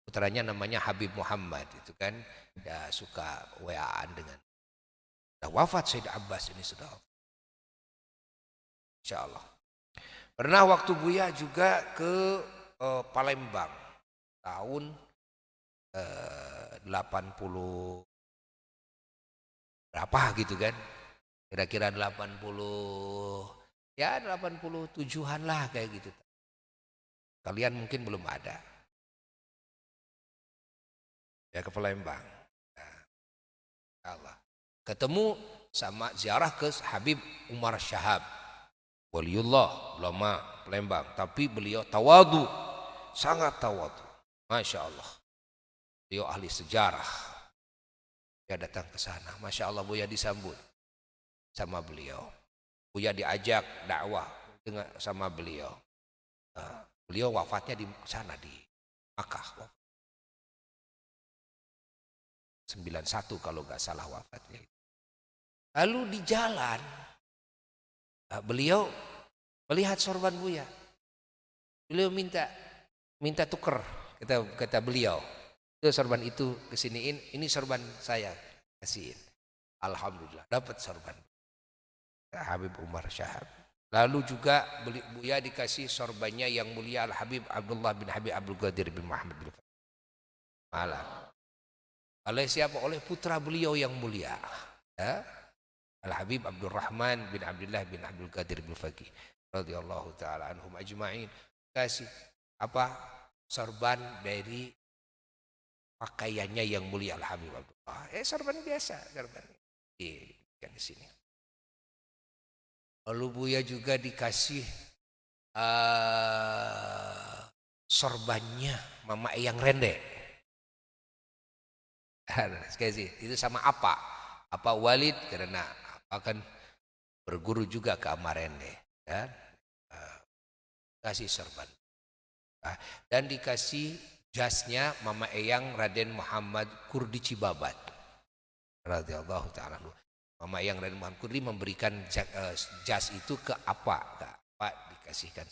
putranya namanya Habib Muhammad itu kan, ya suka WA-an dengan. Sudah wafat Said Abbas ini, sudah. Insya Allah. Pernah waktu Buya juga ke Palembang tahun 80 berapa gitu kan, kira-kira 87-an lah kayak gitu. Kalian mungkin belum ada ya ke Palembang. Allah ketemu sama ziarah ke Habib Umar Syahab, waliullah ulama Palembang, tapi beliau tawadu, sangat tawadu, Masya Allah. Beliau ahli sejarah. Dia datang ke sana, Masya Allah, Buya disambut sama beliau. Buya diajak dakwah sama beliau. Beliau wafatnya di sana di Makkah. 91 kalau nggak salah wafatnya. Lalu di jalan beliau melihat sorban Buya. Beliau minta tuker, kata beliau. Itu sorban itu kesiniin, ini sorban saya kasihin. Alhamdulillah dapat sorban Habib Umar Syahab. Lalu juga Buya dikasih sorbannya yang mulia Al Habib Abdullah bin Habib Abdul Qadir bin Muhammad bin Malam. Oleh siapa? Oleh putra beliau yang mulia, Al Habib Abdul Rahman bin Abdullah bin Abdul Qadir bin Faqih radhiyallahu taala anhum ajma'in. Kasih sorban dari pakaiannya yang mulia Al Habib Abdullah. Sorban biasa, sorban di sini. Lalu Buya juga dikasih sorbannya Mama Eyang Rende. Itu sama apa Walid, karena akan berguru juga ke Amarende, ya. Kasih sorban. Dan dikasih jasnya Mama Eyang Raden Muhammad Kurdi Cibabat radhiyallahu ta'ala. Mama Eyang Raden Muhammad Kurdi memberikan jas itu ke apa dikasihkan.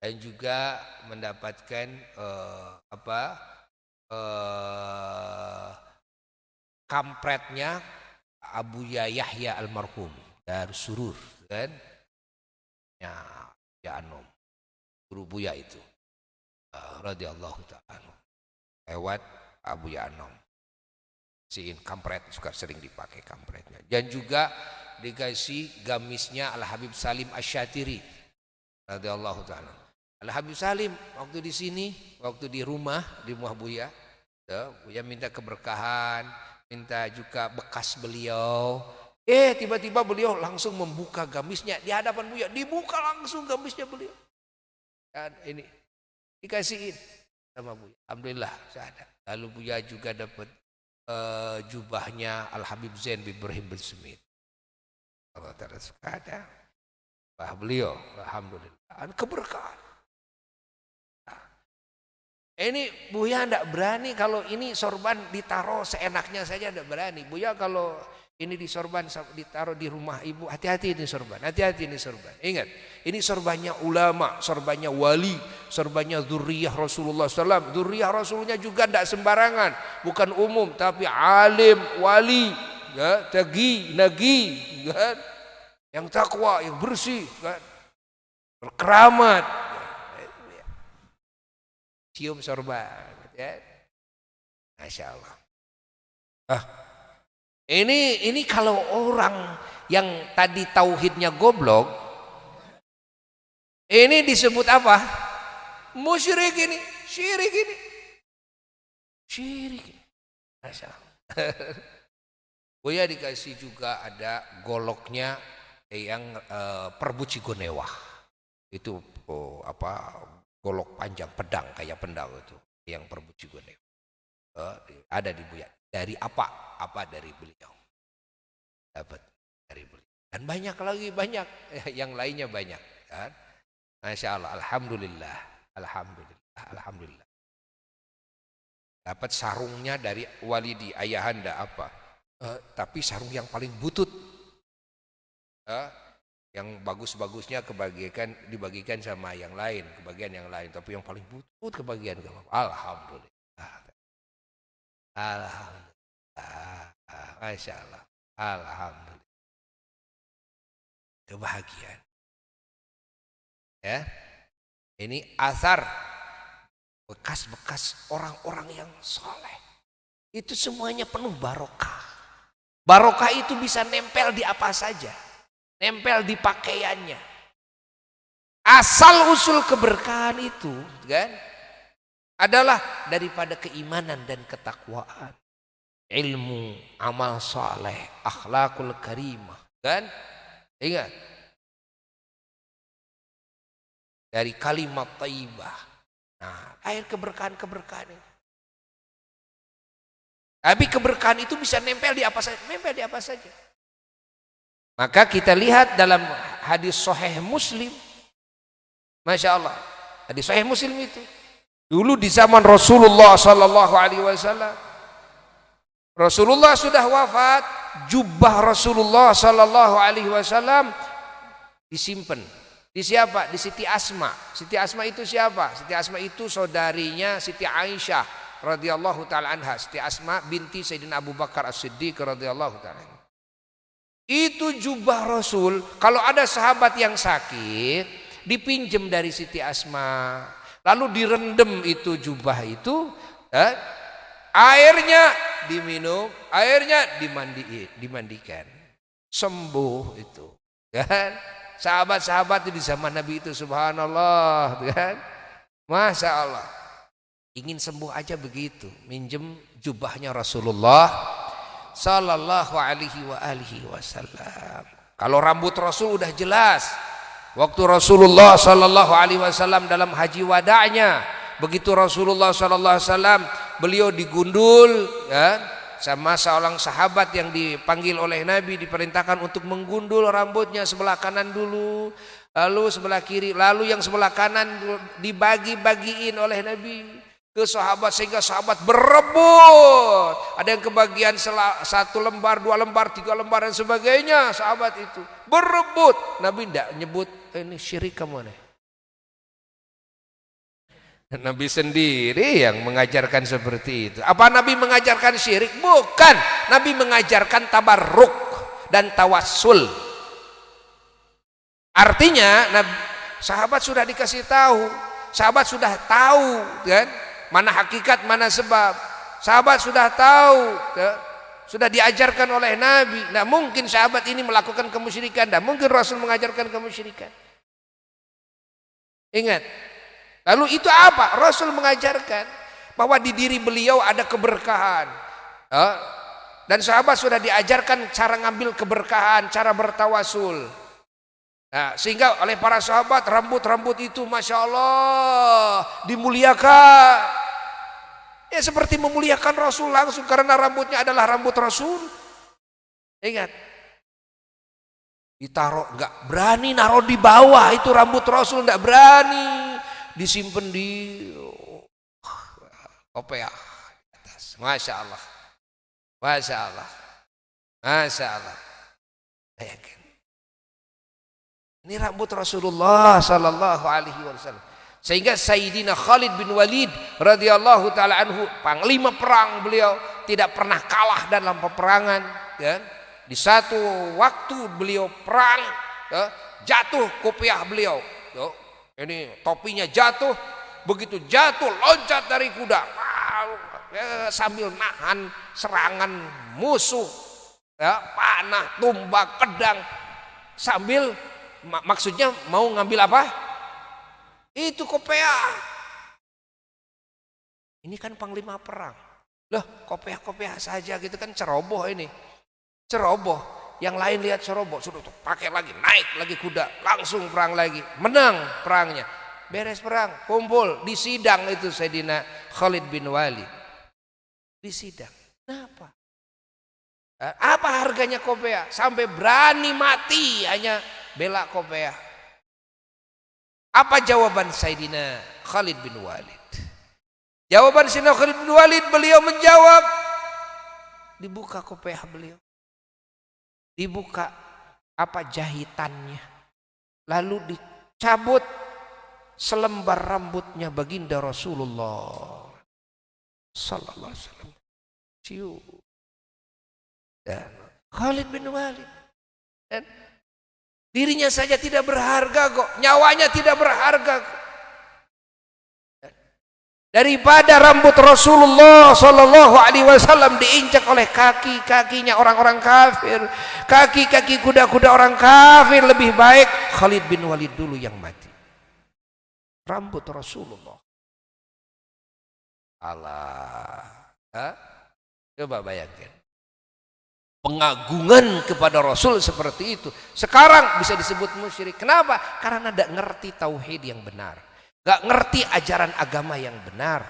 Dan juga mendapatkan kampretnya Abuya Yahya almarhum dari Surur, kan? Ya Anom, guru Buya itu, radhiyallahu ta'ala, lewat Abuya Anom. Siin kampret suka sering dipakai kampretnya. Dan juga dikasih gamisnya Al Habib Salim Asyatiri, radhiyallahu ta'ala. Al Habib Salim waktu di sini, waktu di rumah Buya, Buya minta keberkahan, minta juga bekas beliau. Tiba-tiba beliau langsung membuka gamisnya di hadapan Buya, dibuka langsung gamisnya beliau. Dan ini dikasihin sama Buya. Alhamdulillah ada. Lalu Buya juga dapat jubahnya Al Habib Zain bin Ibrahim bin Smith. Allah Ta'ala suka ada. Beliau, alhamdulillah, keberkahan. Ini Buya tidak berani kalau ini sorban ditaruh seenaknya saja, tidak berani. Buya kalau ini di sorban ditaruh di rumah ibu, hati-hati ini sorban, hati-hati ini sorban. Ingat, ini sorbannya ulama, sorbannya wali, sorbannya dzurriyyah Rasulullah SAW. Dzurriyyah Rasulnya juga tidak sembarangan, bukan umum, tapi alim, wali, ya, taqi, naqi, kan? Yang takwa, yang bersih, kan? Berkeramat. Cium sorban, ya. Masya Allah. Ini kalau orang yang tadi tauhidnya goblok, ini disebut apa? Musyrik ini, syirik ini. Syirik. Masya Allah. Buya dikasih juga ada goloknya yang perbu Cigonewah. Itu golok panjang pedang kayak pedang itu yang perbu Cigonewah. Ada di Buya. Dari apa dari beliau dapat dari beliau, dan banyak yang lainnya banyak, kan? Masya Allah, alhamdulillah dapat sarungnya dari Walidi ayahanda tapi sarung yang paling butut, yang bagus-bagusnya dibagikan sama yang lain, kebagian yang lain, tapi yang paling butut kebagian alhamdulillah. Masya Allah, alhamdulillah, kebahagiaan. Ya, ini asar bekas-bekas orang-orang yang soleh. Itu semuanya penuh barokah. Barokah itu bisa nempel di apa saja, nempel di pakaiannya. Asal usul keberkahan itu, kan, adalah daripada keimanan dan ketakwaan, ilmu, amal saleh, akhlakul karimah, kan? Ingat, dari kalimat thayyibah. Nah, air keberkahan ini. Tapi keberkahan itu bisa nempel di apa saja, Maka kita lihat dalam hadis sahih Muslim, Masya Allah, hadis sahih Muslim itu. Dulu di zaman Rasulullah Sallallahu Alaihi Wasallam, Rasulullah sudah wafat, jubah Rasulullah Sallallahu Alaihi Wasallam disimpan. Di siapa? Di Siti Asma. Siti Asma itu siapa? Siti Asma itu saudarinya Siti Aisyah radhiyallahu taala anha. Siti Asma binti Sayyidina Abu Bakar As-Siddiq radhiyallahu taala. Itu jubah Rasul. Kalau ada sahabat yang sakit, dipinjam dari Siti Asma. Lalu direndam itu jubah itu, airnya diminum, airnya dimandikan, sembuh itu, kan? Sahabat-sahabat di zaman Nabi itu, subhanallah, kan? Masya Allah, ingin sembuh aja begitu, minjem jubahnya Rasulullah Sallallahu Alaihi Wasallam. Kalau rambut Rasul udah jelas. Waktu Rasulullah sallallahu alaihi wasallam dalam haji wada'nya, begitu Rasulullah sallallahu alaihi wasallam beliau digundul ya, sama seorang sahabat yang dipanggil oleh Nabi, diperintahkan untuk menggundul rambutnya sebelah kanan dulu, lalu sebelah kiri, lalu yang sebelah kanan dibagi-bagiin oleh Nabi ke sahabat sehingga sahabat berebut. Ada yang kebagian 1 lembar, 2 lembar, 3 lembar dan sebagainya. Sahabat itu berebut. Nabi tidak nyebut ini syirik kamu nih. Nabi sendiri yang mengajarkan seperti itu. Apa Nabi mengajarkan syirik? Bukan. Nabi mengajarkan tabarruk dan tawassul. Artinya sahabat sudah dikasih tahu, sahabat sudah tahu kan mana hakikat, mana sebab. Sahabat sudah tahu, sudah diajarkan oleh Nabi. Nah, mungkin sahabat ini melakukan kemusyrikan, dan mungkin Rasul mengajarkan kemusyrikan. Ingat. Lalu itu apa? Rasul mengajarkan bahwa di diri beliau ada keberkahan. Dan sahabat sudah diajarkan cara ngambil keberkahan, cara bertawasul. Nah, sehingga oleh para sahabat rambut-rambut itu Masya Allah dimuliakan. Ya seperti memuliakan Rasul langsung karena rambutnya adalah rambut Rasul. Ingat, ditaruh, nggak berani naruh di bawah itu rambut Rasul, nggak berani disimpan di kopiah atas. Masya Allah, Masya Allah, Masya Allah. Bayangkan, ini rambut Rasulullah Sallallahu Alaihi Wasallam. Sehingga Sayyidina Khalid bin Walid radhiyallahu taala anhu, panglima perang beliau, tidak pernah kalah dalam peperangan ya. Di satu waktu beliau perang ya, jatuh kopiah beliau ya. Ini topinya jatuh, begitu jatuh loncat dari kuda ya, sambil nahan serangan musuh ya, panah, tombak, pedang, sambil maksudnya mau ngambil apa? Itu kopiah. Ini kan panglima perang. Loh, kopiah-kopiah saja gitu kan, ceroboh ini. Ceroboh. Yang lain lihat ceroboh, sudah tuh pakai lagi, naik lagi kuda, langsung perang lagi. Menang perangnya. Beres perang, kumpul di sidang itu Sayyidina Khalid bin Walid. Di sidang. Kenapa? Apa harganya kopiah? Sampai berani mati hanya bela kopiah. Apa jawaban Sayyidina Khalid bin Walid? Jawaban Sayyidina Khalid bin Walid, beliau menjawab, dibuka kopiah beliau, dibuka apa jahitannya, lalu dicabut selembar rambutnya baginda Rasulullah Sallallahu Alaihi Wasallam. Cium. Dan Khalid bin Walid, dan dirinya saja tidak berharga kok, nyawanya tidak berharga kok. Daripada rambut Rasulullah Sallallahu Alaihi Wasallam diinjak oleh kaki-kakinya orang-orang kafir, kaki-kaki kuda-kuda orang kafir, lebih baik Khalid bin Walid dulu yang mati. Rambut Rasulullah. Allah. Coba bayangkan. Pengagungan kepada Rasul seperti itu sekarang bisa disebut musyrik. Kenapa? Karena tidak ngerti tauhid yang benar, gak ngerti ajaran agama yang benar.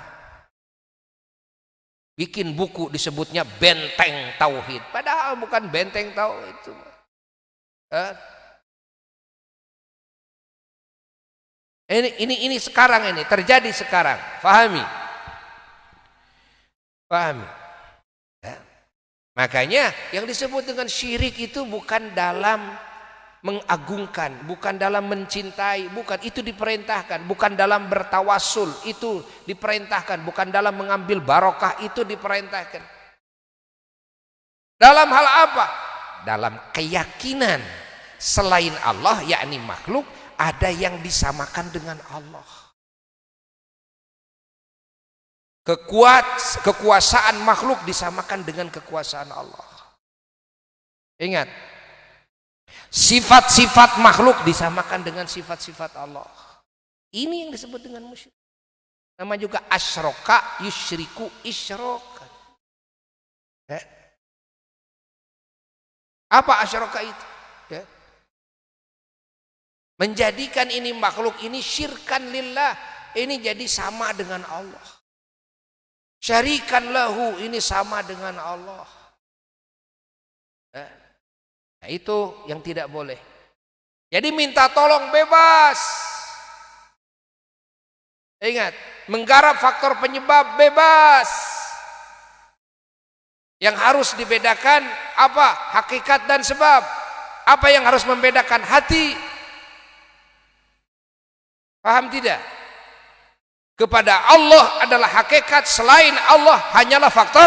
Bikin buku disebutnya benteng tauhid, padahal bukan benteng tauhid itu. Ini sekarang ini terjadi sekarang. Pahami. Makanya yang disebut dengan syirik itu bukan dalam mengagungkan, bukan dalam mencintai, bukan, itu diperintahkan, bukan dalam bertawasul, itu diperintahkan, bukan dalam mengambil barokah, itu diperintahkan. Dalam hal apa? Dalam keyakinan selain Allah, yakni makhluk, ada yang disamakan dengan Allah. Kekuasaan makhluk disamakan dengan kekuasaan Allah. Ingat, sifat-sifat makhluk disamakan dengan sifat-sifat Allah. Ini yang disebut dengan musyrik. Nama juga asyroka yusyriku isyroka. Apa asyroka itu? Menjadikan ini makhluk ini syirkan lillah, ini jadi sama dengan Allah. Syarikan lahu, ini sama dengan Allah. Nah, itu yang tidak boleh. Jadi minta tolong bebas. Ingat, menggarap faktor penyebab bebas. Yang harus dibedakan apa? Hakikat dan sebab. Apa yang harus membedakan? Hati. Paham tidak? Kepada Allah adalah hakikat, selain Allah hanyalah faktor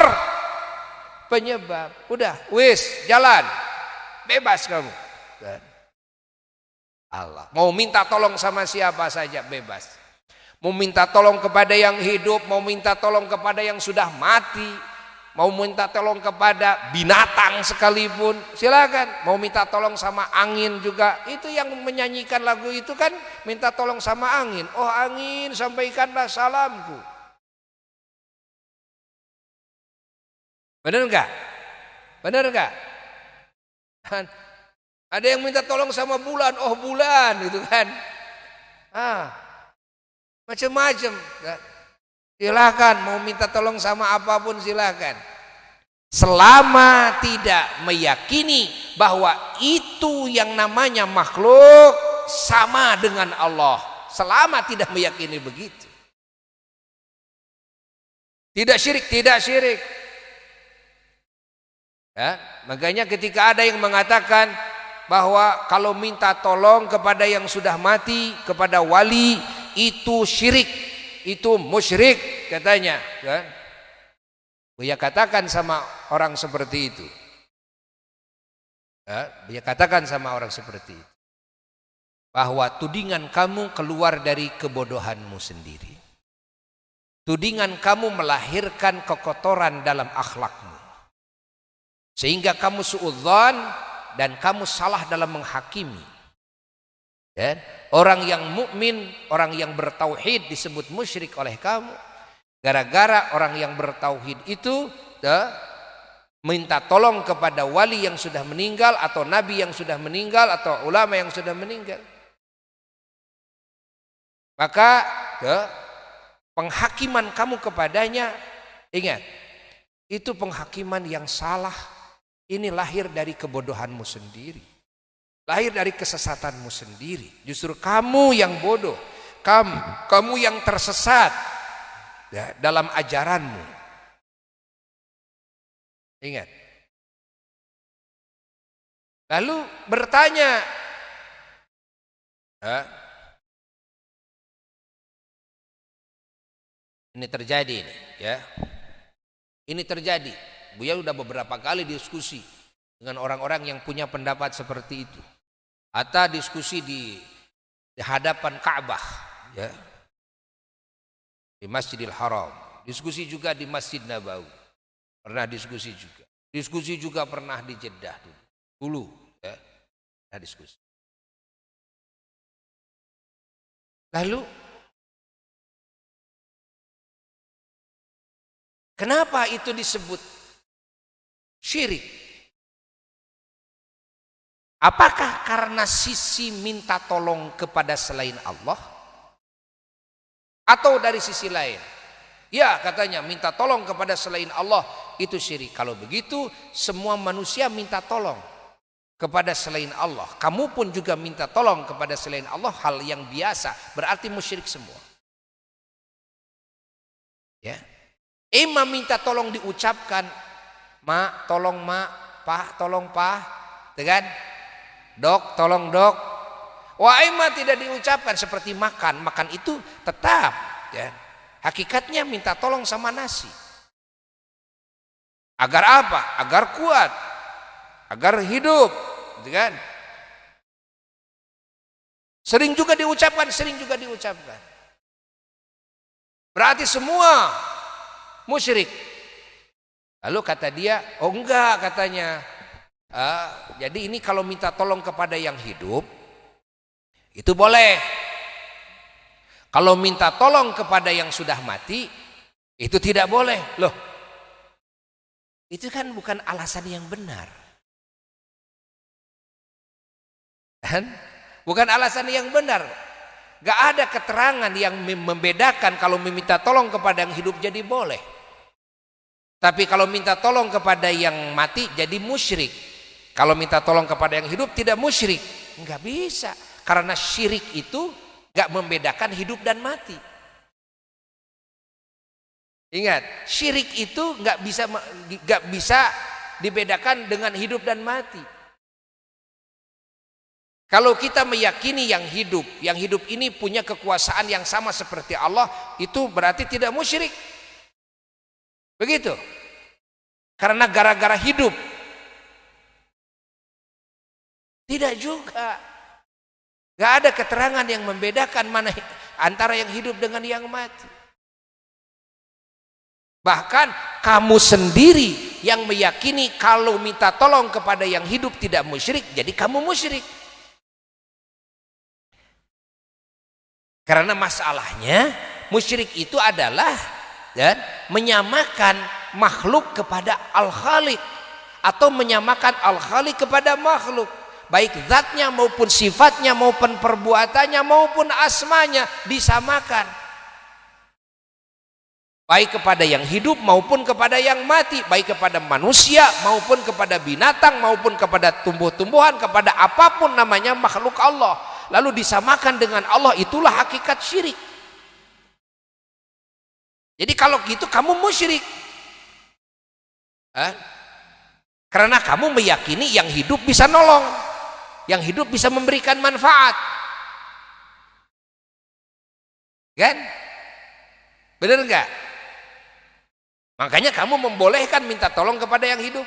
penyebab. Udah, wis, jalan. Bebas kamu. Allah. Mau minta tolong sama siapa saja bebas. Mau minta tolong kepada yang hidup, mau minta tolong kepada yang sudah mati, mau minta tolong kepada binatang sekalipun, silakan. Mau minta tolong sama angin juga. Itu yang menyanyikan lagu itu kan minta tolong sama angin. Oh angin, sampaikanlah salamku. Benar enggak? Benar enggak? Ada yang minta tolong sama bulan. Oh bulan, gitu kan. Macam-macam. Silakan mau minta tolong sama apapun silakan. Selama tidak meyakini bahwa itu yang namanya makhluk sama dengan Allah. Selama tidak meyakini begitu. Tidak syirik, tidak syirik. Ya, makanya ketika ada yang mengatakan bahwa kalau minta tolong kepada yang sudah mati, kepada wali, itu syirik, itu musyrik katanya, kan? Buya katakan sama orang seperti itu. Buya katakan sama orang seperti itu bahwa tudingan kamu keluar dari kebodohanmu sendiri. Tudingan kamu melahirkan kekotoran dalam akhlakmu. Sehingga kamu suudzon dan kamu salah dalam menghakimi. Dan orang yang mukmin, orang yang bertauhid disebut musyrik oleh kamu. Gara-gara orang yang bertauhid itu minta tolong kepada wali yang sudah meninggal atau nabi yang sudah meninggal atau ulama yang sudah meninggal. Maka penghakiman kamu kepadanya, ingat, itu penghakiman yang salah. Ini lahir dari kebodohanmu sendiri. Lahir dari kesesatanmu sendiri. Justru kamu yang bodoh. Kamu yang tersesat ya, dalam ajaranmu. Ingat. Lalu bertanya, ini terjadi ini, ya. Ini terjadi. Buya udah beberapa kali diskusi dengan orang-orang yang punya pendapat seperti itu. Atau diskusi di hadapan Ka'bah, ya. Di Masjidil Haram. Diskusi juga di Masjid Nabawi. Pernah diskusi juga. Diskusi juga pernah di Jeddah dulu, ya. Pernah diskusi. Lalu kenapa itu disebut syirik? Apakah karena sisi minta tolong kepada selain Allah? Atau dari sisi lain? Ya, katanya minta tolong kepada selain Allah itu syirik. Kalau begitu semua manusia minta tolong kepada selain Allah. Kamu pun juga minta tolong kepada selain Allah, hal yang biasa, berarti musyrik semua. Ya. Imam minta tolong diucapkan, "Mak, tolong mak, Pak, tolong Pak." Kan? "Dok, tolong dok." Wa imma tidak diucapkan seperti makan. Makan itu tetap, ya. Hakikatnya minta tolong sama nasi. Agar apa? Agar kuat, agar hidup, gitu kan? Sering juga diucapkan, sering juga diucapkan. Berarti semua musyrik. Lalu kata dia, oh enggak, katanya. Jadi ini kalau minta tolong kepada yang hidup, itu boleh. Kalau minta tolong kepada yang sudah mati, itu tidak boleh. Loh, itu kan bukan alasan yang benar. Kan? Bukan alasan yang benar. Gak ada keterangan yang membedakan kalau meminta tolong kepada yang hidup jadi boleh. Tapi kalau minta tolong kepada yang mati jadi musyrik. Kalau minta tolong kepada yang hidup tidak musyrik. Enggak bisa. Karena syirik itu gak membedakan hidup dan mati. Ingat, syirik itu gak bisa dibedakan dengan hidup dan mati. Kalau kita meyakini yang hidup ini punya kekuasaan yang sama seperti Allah, itu berarti tidak musyrik. Begitu. Karena gara-gara hidup. Tidak juga. Gak ada keterangan yang membedakan mana antara yang hidup dengan yang mati. Bahkan kamu sendiri yang meyakini kalau minta tolong kepada yang hidup tidak musyrik, jadi kamu musyrik. Karena masalahnya musyrik itu adalah menyamakan makhluk kepada Al-Khaliq atau menyamakan Al-Khaliq kepada makhluk, baik zatnya maupun sifatnya maupun perbuatannya maupun asmanya disamakan, baik kepada yang hidup maupun kepada yang mati, baik kepada manusia maupun kepada binatang maupun kepada tumbuh-tumbuhan, kepada apapun namanya makhluk Allah, lalu disamakan dengan Allah. Itulah hakikat syirik. Jadi kalau gitu kamu musyrik. Karena kamu meyakini yang hidup bisa nolong, yang hidup bisa memberikan manfaat. Kan? Benar enggak? Makanya kamu membolehkan minta tolong kepada yang hidup.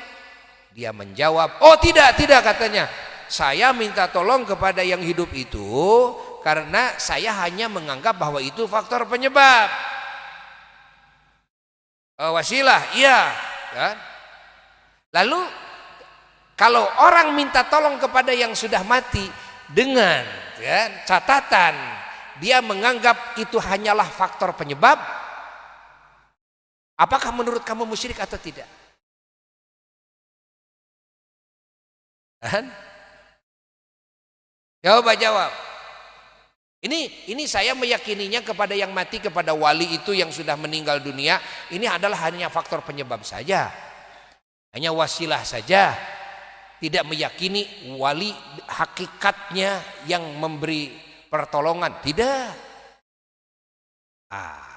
Dia menjawab, oh tidak katanya. Saya minta tolong kepada yang hidup itu karena saya hanya menganggap bahwa itu faktor penyebab. Wasilah, iya. Kan? Lalu kalau orang minta tolong kepada yang sudah mati dengan catatan dia menganggap itu hanyalah faktor penyebab, apakah menurut kamu musyrik atau tidak? Jawab. Ini saya meyakininya kepada yang mati, kepada wali itu yang sudah meninggal dunia, ini adalah hanya faktor penyebab saja. Hanya wasilah saja. Tidak meyakini wali hakikatnya yang memberi pertolongan. Tidak.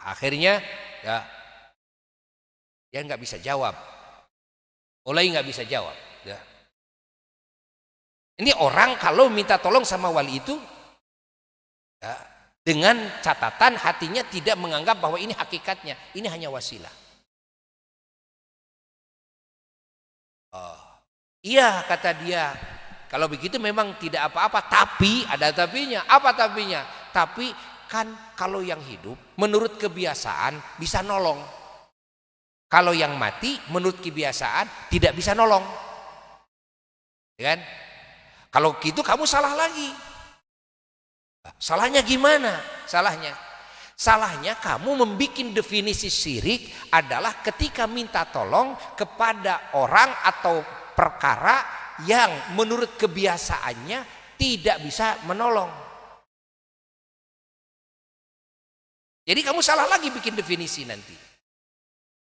Akhirnya dia nggak bisa jawab. Mulai nggak bisa jawab. Ya. Ini orang kalau minta tolong sama wali itu dengan catatan hatinya tidak menganggap bahwa ini hakikatnya, ini hanya wasilah. Iya kata dia, kalau begitu memang tidak apa-apa, tapi ada tapinya. Apa tapinya? Tapi kan kalau yang hidup menurut kebiasaan bisa nolong. Kalau yang mati menurut kebiasaan tidak bisa nolong. Ya kan? Kalau gitu kamu salah lagi. Salahnya gimana? Salahnya kamu membuat definisi syirik adalah ketika minta tolong kepada orang atau perkara yang menurut kebiasaannya tidak bisa menolong. Jadi kamu salah lagi bikin definisi nanti.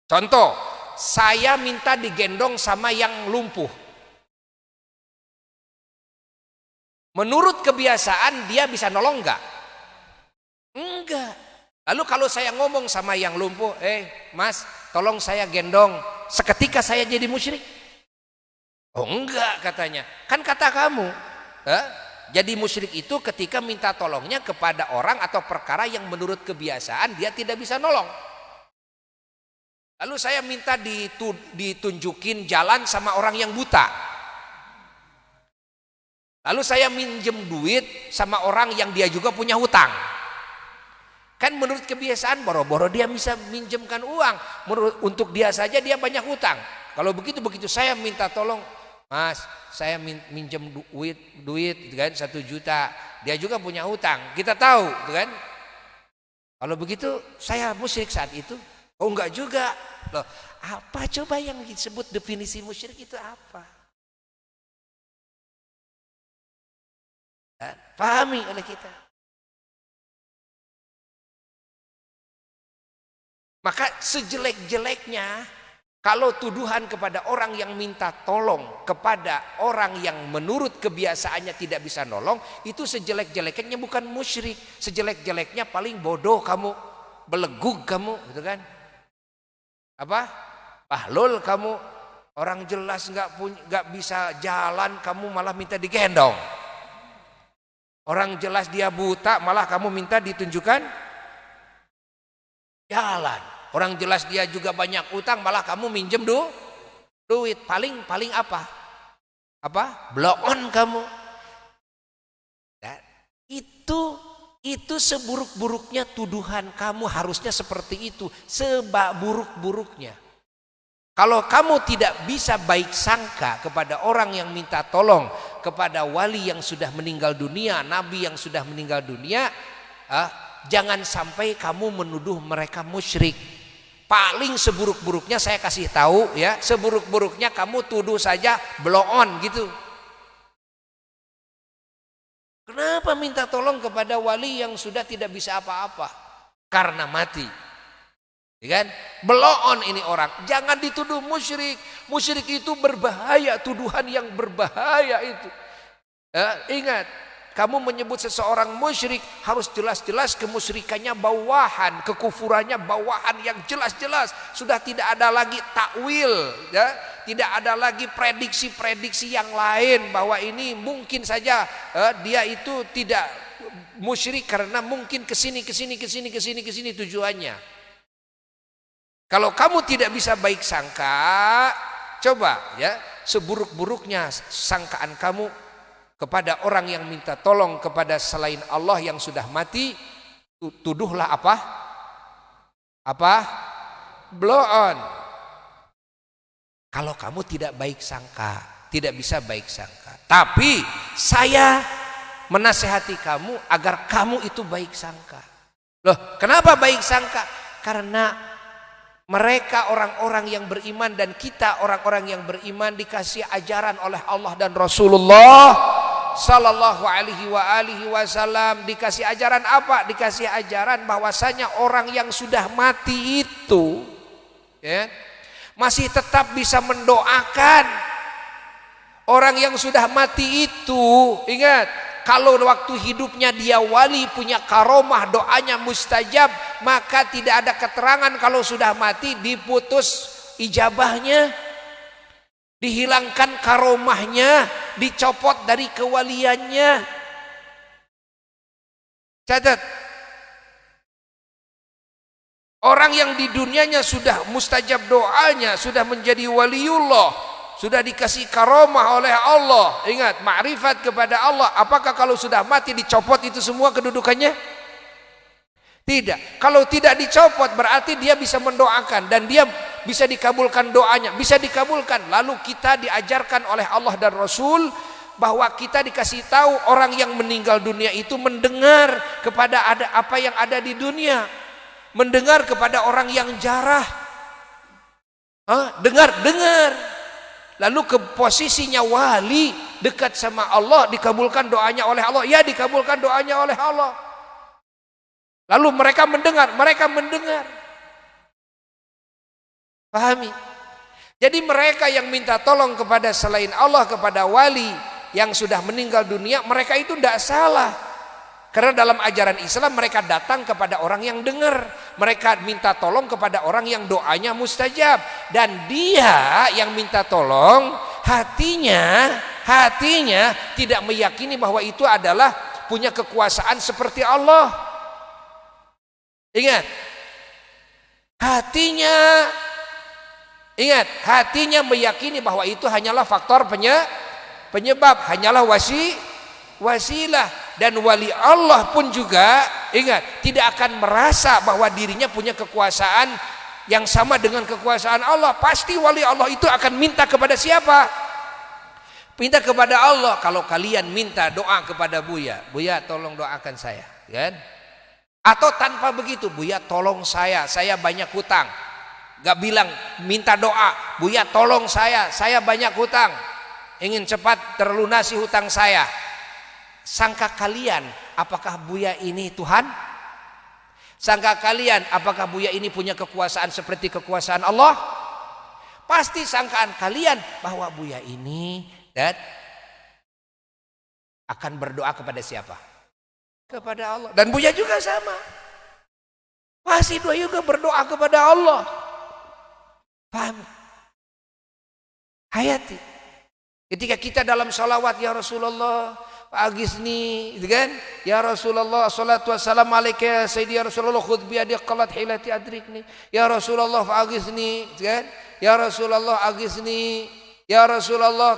Contoh, saya minta digendong sama yang lumpuh. Menurut kebiasaan dia bisa nolong enggak? Enggak. Lalu kalau saya ngomong sama yang lumpuh, mas tolong saya gendong, seketika saya jadi musyrik? Oh enggak katanya. Kan kata kamu jadi musyrik itu ketika minta tolongnya kepada orang atau perkara yang menurut kebiasaan dia tidak bisa nolong. Lalu saya minta ditunjukin jalan sama orang yang buta. Lalu saya minjem duit sama orang yang dia juga punya hutang. Kan menurut kebiasaan boro-boro dia bisa minjemkan uang. Untuk dia saja dia banyak hutang. Kalau begitu saya minta tolong, mas saya minjem duit kan 1 juta. Dia juga punya hutang. Kita tahu kan. Kalau begitu saya musyrik saat itu. Oh enggak juga. Loh, apa coba yang disebut definisi musyrik itu apa? Pahami oleh kita. Maka sejelek-jeleknya kalau tuduhan kepada orang yang minta tolong kepada orang yang menurut kebiasaannya tidak bisa nolong, itu sejelek-jeleknya bukan musyrik, sejelek-jeleknya paling bodoh kamu, belegug kamu, gitu kan? Apa? Bahlul kamu, orang jelas nggak bisa jalan, kamu malah minta digendong. Orang jelas dia buta, malah kamu minta ditunjukkan jalan. Orang jelas dia juga banyak utang, malah kamu minjem duit. Paling apa? Blow on kamu. Nah, itu seburuk-buruknya tuduhan kamu, harusnya seperti itu, seburuk-buruknya. Kalau kamu tidak bisa baik sangka kepada orang yang minta tolong, kepada wali yang sudah meninggal dunia, nabi yang sudah meninggal dunia, jangan sampai kamu menuduh mereka musyrik. Paling seburuk-buruknya saya kasih tahu ya, seburuk-buruknya kamu tuduh saja blow on gitu. Kenapa minta tolong kepada wali yang sudah tidak bisa apa-apa? Karena mati. Ya kan? Blow on ini orang, jangan dituduh musyrik. Musyrik itu berbahaya, tuduhan yang berbahaya itu. Ingat, kamu menyebut seseorang musyrik harus jelas-jelas kemusyrikannya bawahan, kekufurannya bawahan yang jelas-jelas. Sudah tidak ada lagi takwil, ya, tidak ada lagi prediksi-prediksi yang lain bahwa ini mungkin saja dia itu tidak musyrik karena mungkin kesini tujuannya. Kalau kamu tidak bisa baik sangka, coba ya, seburuk-buruknya sangkaan kamu kepada orang yang minta tolong kepada selain Allah yang sudah mati, tuduhlah apa? Blow on. Kalau kamu tidak baik sangka, tidak bisa baik sangka. Tapi saya menasehati kamu agar kamu itu baik sangka. Loh, kenapa baik sangka? Karena mereka orang-orang yang beriman dan kita orang-orang yang beriman dikasih ajaran oleh Allah dan Rasulullah Sallallahu alaihi wasallam. Dikasih ajaran apa? Dikasih ajaran bahwasanya orang yang sudah mati itu ya, masih tetap bisa mendoakan. Orang yang sudah mati itu, ingat, kalau waktu hidupnya dia wali, punya karomah, doanya mustajab, maka tidak ada keterangan kalau sudah mati diputus ijabahnya, dihilangkan karomahnya, dicopot dari kewaliannya. Catat, orang yang di dunianya sudah mustajab doanya, sudah menjadi waliullah, sudah dikasih karomah oleh Allah, ingat, ma'rifat kepada Allah, apakah kalau sudah mati dicopot itu semua kedudukannya? Tidak. Kalau tidak dicopot berarti dia bisa mendoakan dan dia bisa dikabulkan doanya, bisa dikabulkan. Lalu kita diajarkan oleh Allah dan Rasul bahwa kita dikasih tahu orang yang meninggal dunia itu mendengar kepada apa yang ada di dunia, mendengar kepada orang yang jarah. Dengar. Lalu ke posisinya wali, dekat sama Allah, dikabulkan doanya oleh Allah. Ya, dikabulkan doanya oleh Allah. Lalu mereka mendengar. Pahami? Jadi mereka yang minta tolong kepada selain Allah, kepada wali yang sudah meninggal dunia, mereka itu tidak salah. Karena dalam ajaran Islam mereka datang kepada orang yang dengar. Mereka minta tolong kepada orang yang doanya mustajab. Dan dia yang minta tolong, hatinya tidak meyakini bahwa itu adalah punya kekuasaan seperti Allah. Ingat, hatinya meyakini bahwa itu hanyalah faktor penyebab, hanyalah wasilah. Dan wali Allah pun juga, ingat, tidak akan merasa bahwa dirinya punya kekuasaan yang sama dengan kekuasaan Allah. Pasti wali Allah itu akan minta kepada siapa? Minta kepada Allah. Kalau kalian minta doa kepada Buya tolong doakan saya, kan? Atau tanpa begitu, Buya tolong saya banyak hutang. Gak bilang minta doa, Buya tolong saya banyak hutang, ingin cepat terlunasi hutang saya. sangka kalian apakah Buya ini Tuhan? Sangka kalian apakah Buya ini punya kekuasaan seperti kekuasaan Allah? Pasti sangkaan kalian bahwa Buya ini dan akan berdoa kepada siapa? Kepada Allah. Dan Buya juga sama. Pasti doa juga berdoa kepada Allah. Paham? Hayati. Ketika kita dalam salawat, ya Rasulullah, agisni, gitu kan? Ya Rasulullah, salatu wassalamu alaika ya sayyidi ya Rasulullah, khudh bi yadi qalat hilati adrikni. Ya Rasulullah, agisni, gitu kan? Ya Rasulullah, agisni. Ya Rasulullah,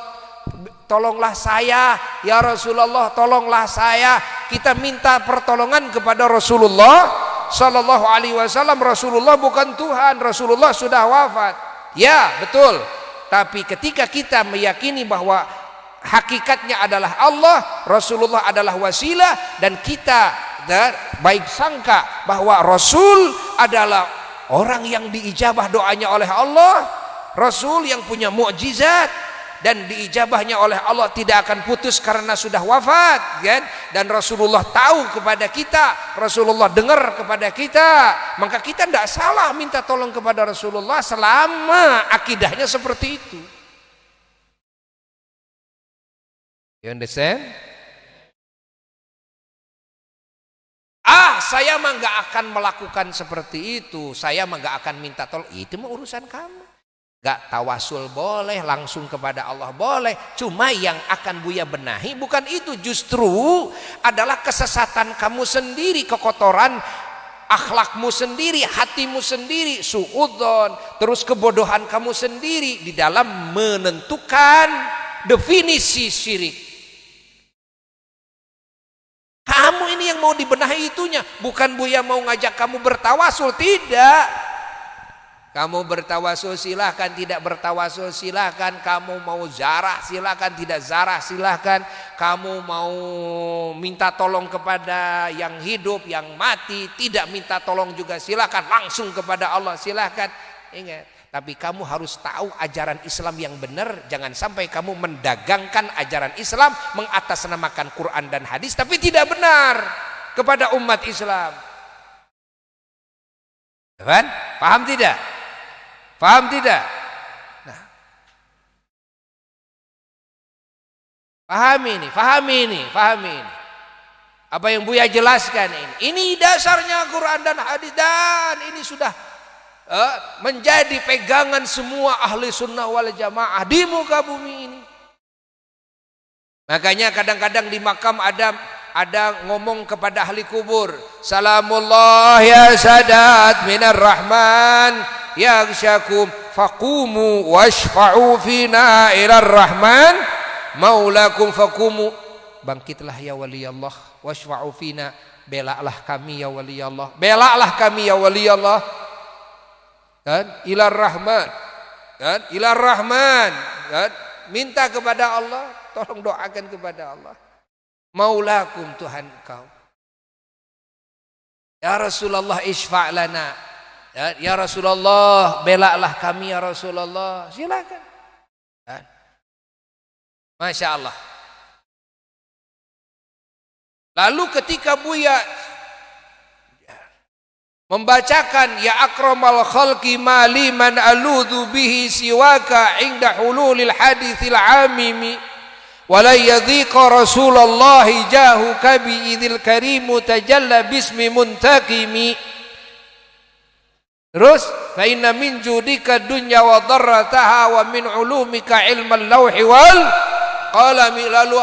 tolonglah saya. Ya Rasulullah, tolonglah saya. Kita minta pertolongan kepada Rasulullah sallallahu alaihi wasallam. Rasulullah bukan Tuhan, Rasulullah sudah wafat. Ya, betul. Tapi ketika kita meyakini bahwa hakikatnya adalah Allah, Rasulullah adalah wasilah, dan kita baik sangka bahwa Rasul adalah orang yang diijabah doanya oleh Allah, Rasul yang punya mukjizat dan diijabahnya oleh Allah tidak akan putus karena sudah wafat, kan? Dan Rasulullah tahu kepada kita, Rasulullah dengar kepada kita, maka kita tidak salah minta tolong kepada Rasulullah selama akidahnya seperti itu. You understand? Saya mah nggak akan melakukan seperti itu, saya mah nggak akan minta tolong, itu mah urusan kamu. Gak tawasul boleh, langsung kepada Allah boleh. Cuma yang akan Buya benahi bukan itu, justru adalah kesesatan kamu sendiri, kekotoran akhlakmu sendiri, hatimu sendiri, suudzon, terus kebodohan kamu sendiri di dalam menentukan definisi syirik. Kamu ini yang mau dibenahi itunya, bukan Buya mau ngajak kamu bertawasul, tidak. Kamu bertawasul silahkan, tidak bertawasul silahkan. Kamu mau zarah silahkan, tidak zarah silahkan. Kamu mau minta tolong kepada yang hidup, yang mati, tidak minta tolong juga silahkan. Langsung kepada Allah silahkan. Ingat, tapi kamu harus tahu ajaran Islam yang benar. Jangan sampai kamu mendagangkan ajaran Islam, mengatasnamakan Quran dan hadis, tapi tidak benar kepada umat Islam. Kan? Paham tidak? Paham tidak? Nah, pahami ini, pahami ini, pahami ini. Apa yang Buya jelaskan ini. Ini dasarnya Quran dan hadis, dan ini sudah menjadi pegangan semua ahli sunnah wal jamaah di muka bumi ini. Makanya kadang-kadang di makam ada ngomong kepada ahli kubur, salamullah ya sadat minar rahman yaghsyakum faqumu washfa'u fina ilar rahman maulakum faqumu, bangkitlah ya wali Allah, washfa'u fina, belalah kami ya wali Allah, belalah kami ya wali Allah, kan, ilar rahman, kan, ilar rahman, kan, minta kepada Allah, tolong doakan kepada Allah, maulakum, Tuhan kau, ya Rasulullah isfa' lana, ya Rasulullah belalah kami ya Rasulullah, silakan. Masya Allah. Lalu ketika Buya membacakan ya akramal khalqi mali man aludhu bihi siwaka inda hululil hadithil amimi wala yadhiqa Rasulullah jahu kabi idhil karimu tajalla bismi muntakimi. Terus fa inna min judika dunya wa dharrataha wa min ulumika ilmal lauhi wal qalami. Lalu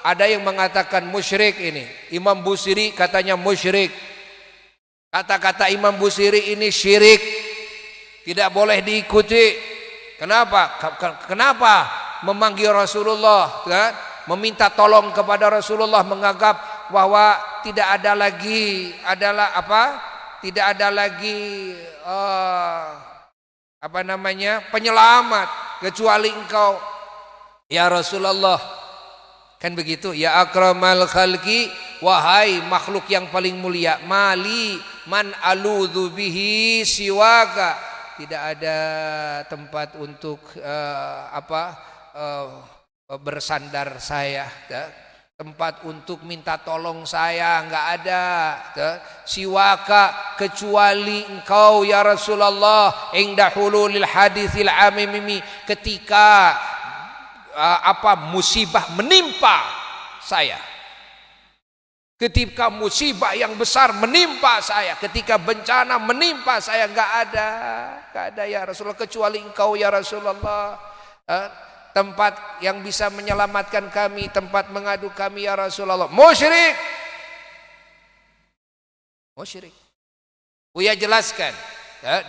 ada yang mengatakan musyrik ini. Imam Busiri katanya musyrik. Kata-kata Imam Busiri ini syirik, tidak boleh diikuti. Kenapa? Kenapa memanggil Rasulullah, kan? Meminta tolong kepada Rasulullah, menganggap bahwa tidak ada lagi adalah apa? Tidak ada lagi penyelamat kecuali engkau ya Rasulullah, kan begitu. Ya akramal khalqi, wahai makhluk yang paling mulia, mali man aludhu bihi siwaka, tidak ada tempat untuk bersandar saya, tempat untuk minta tolong saya, enggak ada. Siwaka, kecuali engkau ya Rasulullah, inda hululil haditsil amimi, ketika musibah menimpa saya. Ketika musibah yang besar menimpa saya, ketika bencana menimpa saya, enggak ada ya Rasulullah, kecuali engkau ya Rasulullah. Tempat yang bisa menyelamatkan kami, tempat mengadu kami ya Rasulullah. Musyrik. Buya jelaskan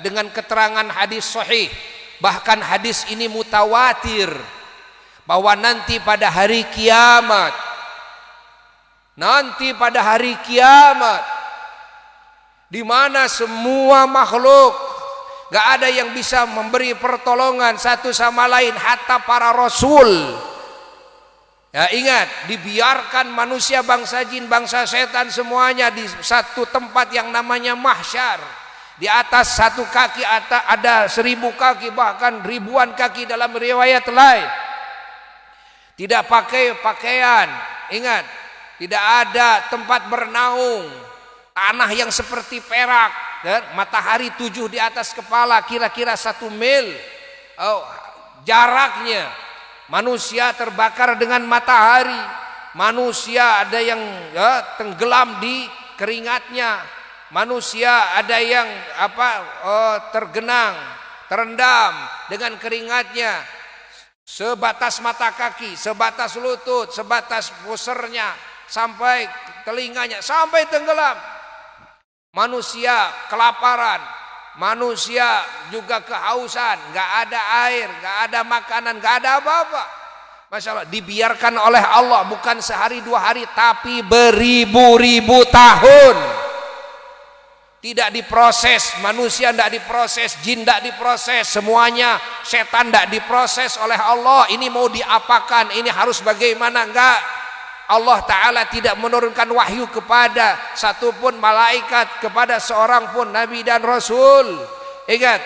dengan keterangan hadis sahih, bahkan hadis ini mutawatir, bahwa nanti pada hari kiamat, di mana semua makhluk gak ada yang bisa memberi pertolongan satu sama lain, hatta para rasul. Ya, ingat, dibiarkan manusia, bangsa jin, bangsa setan semuanya di satu tempat yang namanya mahsyar. Di atas satu kaki ada 1000 kaki, bahkan ribuan kaki dalam riwayat lain. Tidak pakai pakaian, ingat, tidak ada tempat bernaung, tanah yang seperti perak. Dan matahari 7 di atas kepala, kira-kira 1 mil jaraknya. Manusia terbakar dengan matahari. Manusia ada yang tenggelam di keringatnya. Manusia ada yang tergenang, terendam dengan keringatnya. Sebatas mata kaki, sebatas lutut, sebatas pusernya, sampai telinganya, sampai tenggelam. Manusia kelaparan, manusia juga kehausan, nggak ada air, nggak ada makanan, nggak ada apa-apa. Masya Allah, dibiarkan oleh Allah bukan sehari 2 hari, tapi beribu-ribu tahun. Tidak diproses, manusia tidak diproses, jin tidak diproses, semuanya, setan tidak diproses oleh Allah. Ini mau diapakan, ini harus bagaimana, enggak. Allah Ta'ala tidak menurunkan wahyu kepada satupun malaikat, kepada seorang pun Nabi dan Rasul. Ingat,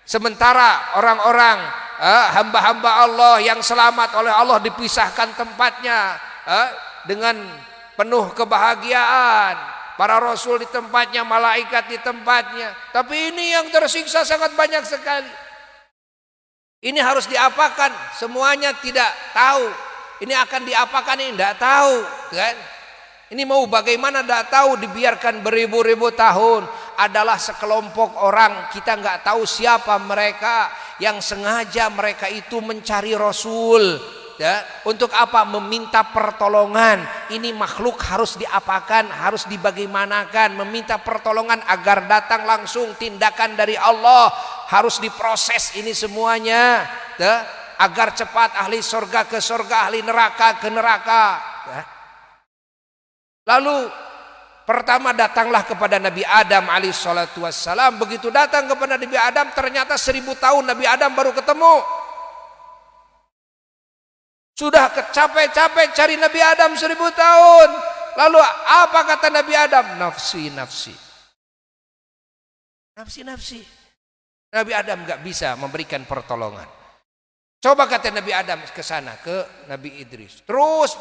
sementara orang-orang hamba-hamba Allah yang selamat oleh Allah dipisahkan tempatnya dengan penuh kebahagiaan. Para Rasul di tempatnya, malaikat di tempatnya. Tapi ini yang tersiksa sangat banyak sekali. Ini harus diapakan, semuanya tidak tahu. Ini akan diapakan, ini tidak tahu kan? Ini mau bagaimana tidak tahu, dibiarkan beribu-ribu tahun. Adalah sekelompok orang, kita nggak tahu siapa mereka, yang sengaja mereka itu mencari Rasul ya, untuk apa? Meminta pertolongan. Ini makhluk harus diapakan, harus dibagaimanakan, meminta pertolongan agar datang langsung tindakan dari Allah. Harus diproses ini semuanya ya, agar cepat ahli surga ke surga, ahli neraka ke neraka ya. Lalu pertama datanglah kepada Nabi Adam alaihissalatu wassalam. Begitu datang kepada Nabi Adam, ternyata 1000 tahun Nabi Adam baru ketemu. Sudah capek-capek cari Nabi Adam 1000 tahun. Lalu apa kata Nabi Adam? Nafsi, nafsi. Nafsi, nafsi. Nabi Adam gak bisa memberikan pertolongan. Coba kata Nabi Adam ke sana, ke Nabi Idris. Terus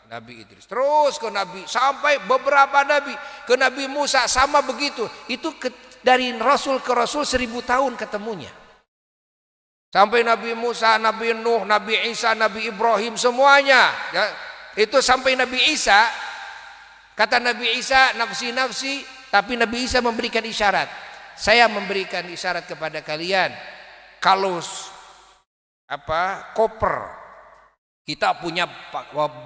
Nabi Idris, terus ke Nabi, sampai beberapa Nabi, ke Nabi Musa sama begitu. Itu dari Rasul ke Rasul 1000 tahun ketemunya. Sampai Nabi Musa, Nabi Nuh, Nabi Isa, Nabi Ibrahim semuanya ya. Itu sampai Nabi Isa, kata Nabi Isa nafsi-nafsi, tapi Nabi Isa memberikan isyarat. Saya memberikan isyarat kepada kalian, kalau koper, kita punya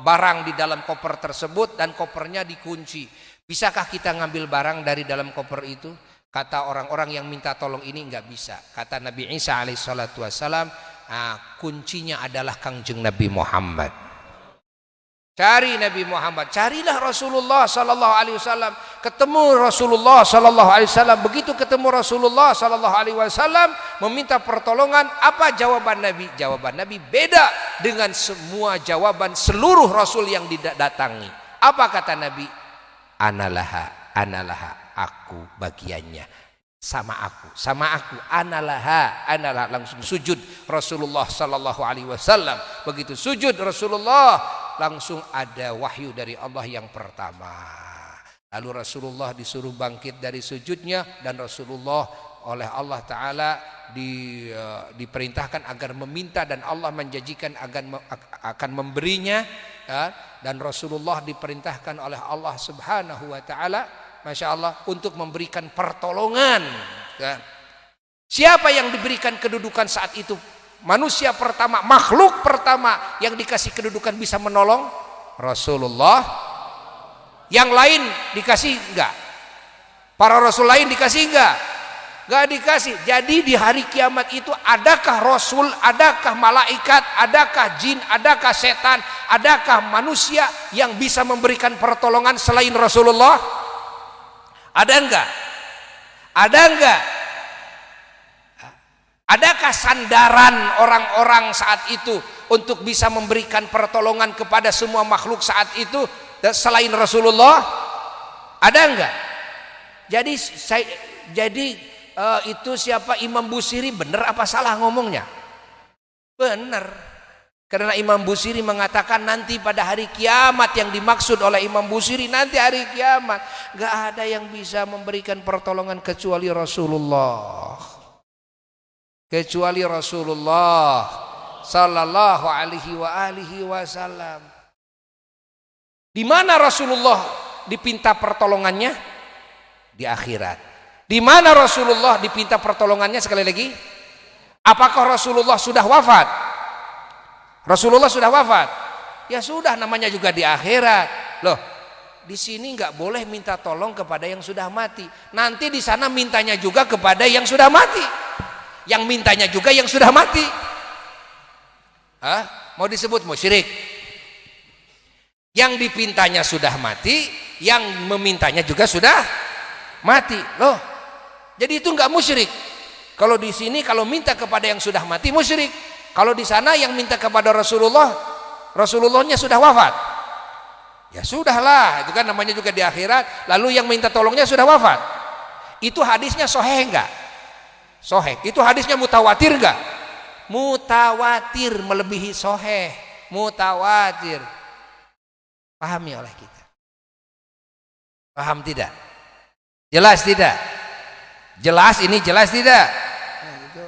barang di dalam koper tersebut dan kopernya dikunci, bisakah kita ngambil barang dari dalam koper itu? Kata orang-orang yang minta tolong ini enggak bisa. Kata Nabi Isa alaihissalatu wassalam, kuncinya adalah Kangjeng Nabi Muhammad. Cari Nabi Muhammad, carilah Rasulullah sallallahu alaihi wasallam. Ketemu Rasulullah sallallahu alaihi wasallam. Begitu ketemu Rasulullah sallallahu alaihi wasallam, meminta pertolongan, apa jawaban Nabi? Jawaban Nabi beda dengan semua jawaban seluruh Rasul yang didatangi. Apa kata Nabi? Analaha, analaha, aku bagiannya. Sama aku, analaha, langsung sujud Rasulullah sallallahu alaihi wasallam. Begitu sujud Rasulullah, langsung ada wahyu dari Allah yang pertama. Lalu Rasulullah disuruh bangkit dari sujudnya dan Rasulullah oleh Allah Ta'ala diperintahkan agar meminta dan Allah menjanjikan akan memberinya, ya. Dan Rasulullah diperintahkan oleh Allah Subhanahu Wa Ta'ala, Masya Allah, untuk memberikan pertolongan, ya. Siapa yang diberikan kedudukan saat itu? Manusia pertama, makhluk pertama yang dikasih kedudukan bisa menolong Rasulullah. Yang lain dikasih enggak? Para rasul lain dikasih enggak? Enggak dikasih. Jadi di hari kiamat itu adakah rasul, adakah malaikat, adakah jin, adakah setan, adakah manusia yang bisa memberikan pertolongan selain Rasulullah? Ada enggak? Ada enggak? Adakah sandaran orang-orang saat itu untuk bisa memberikan pertolongan kepada semua makhluk saat itu selain Rasulullah? Ada enggak? Jadi itu siapa, Imam Busiri benar apa salah ngomongnya? Benar. Karena Imam Busiri mengatakan nanti pada hari kiamat, yang dimaksud oleh Imam Busiri nanti hari kiamat enggak ada yang bisa memberikan pertolongan kecuali Rasulullah. Kecuali Rasulullah sallallahu alaihi wasallam. Di mana Rasulullah dipinta pertolongannya? Di akhirat. Di mana Rasulullah dipinta pertolongannya sekali lagi? Apakah Rasulullah sudah wafat? Rasulullah sudah wafat? Ya sudah, namanya juga di akhirat. Loh, di sini nggak boleh minta tolong kepada yang sudah mati. Nanti di sana mintanya juga kepada yang sudah mati. Yang mintanya juga yang sudah mati. Mau disebut musyrik? Yang dipintanya sudah mati, yang memintanya juga sudah mati. Loh, jadi itu enggak musyrik. Kalau di sini kalau minta kepada yang sudah mati musyrik. Kalau di sana yang minta kepada Rasulullah, Rasulullahnya sudah wafat. Ya sudahlah, itu kan namanya juga di akhirat. Lalu yang minta tolongnya sudah wafat. Itu hadisnya sahih enggak? Sahih. Itu hadisnya mutawatir enggak? Mutawatir, melebihi sahih. Mutawatir. Pahami oleh kita. Paham tidak? Jelas tidak? Jelas ini, jelas tidak? Nah, gitu.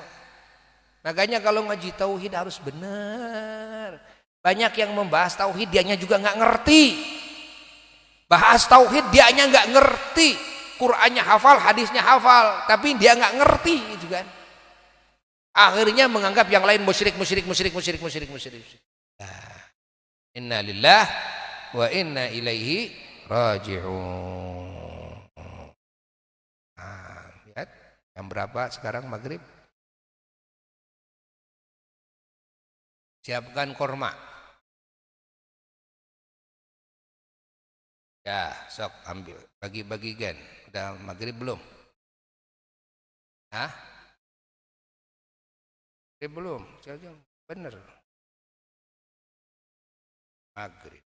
Makanya kalau ngaji tauhid harus benar. Banyak yang membahas tauhid dianya juga nggak ngerti. Bahas tauhid dianya nggak ngerti. Qur'annya hafal, hadisnya hafal, tapi dia nggak ngerti, gitu kan? Akhirnya menganggap yang lain musyrik. Nah, inna lillah wa inna ilaihi raji'un. Nah, lihat jam berapa sekarang maghrib? Siapkan korma. Ya, sok ambil, bagi-bagi gen. Udah maghrib belum? Hah? Belum, bener. Maghrib.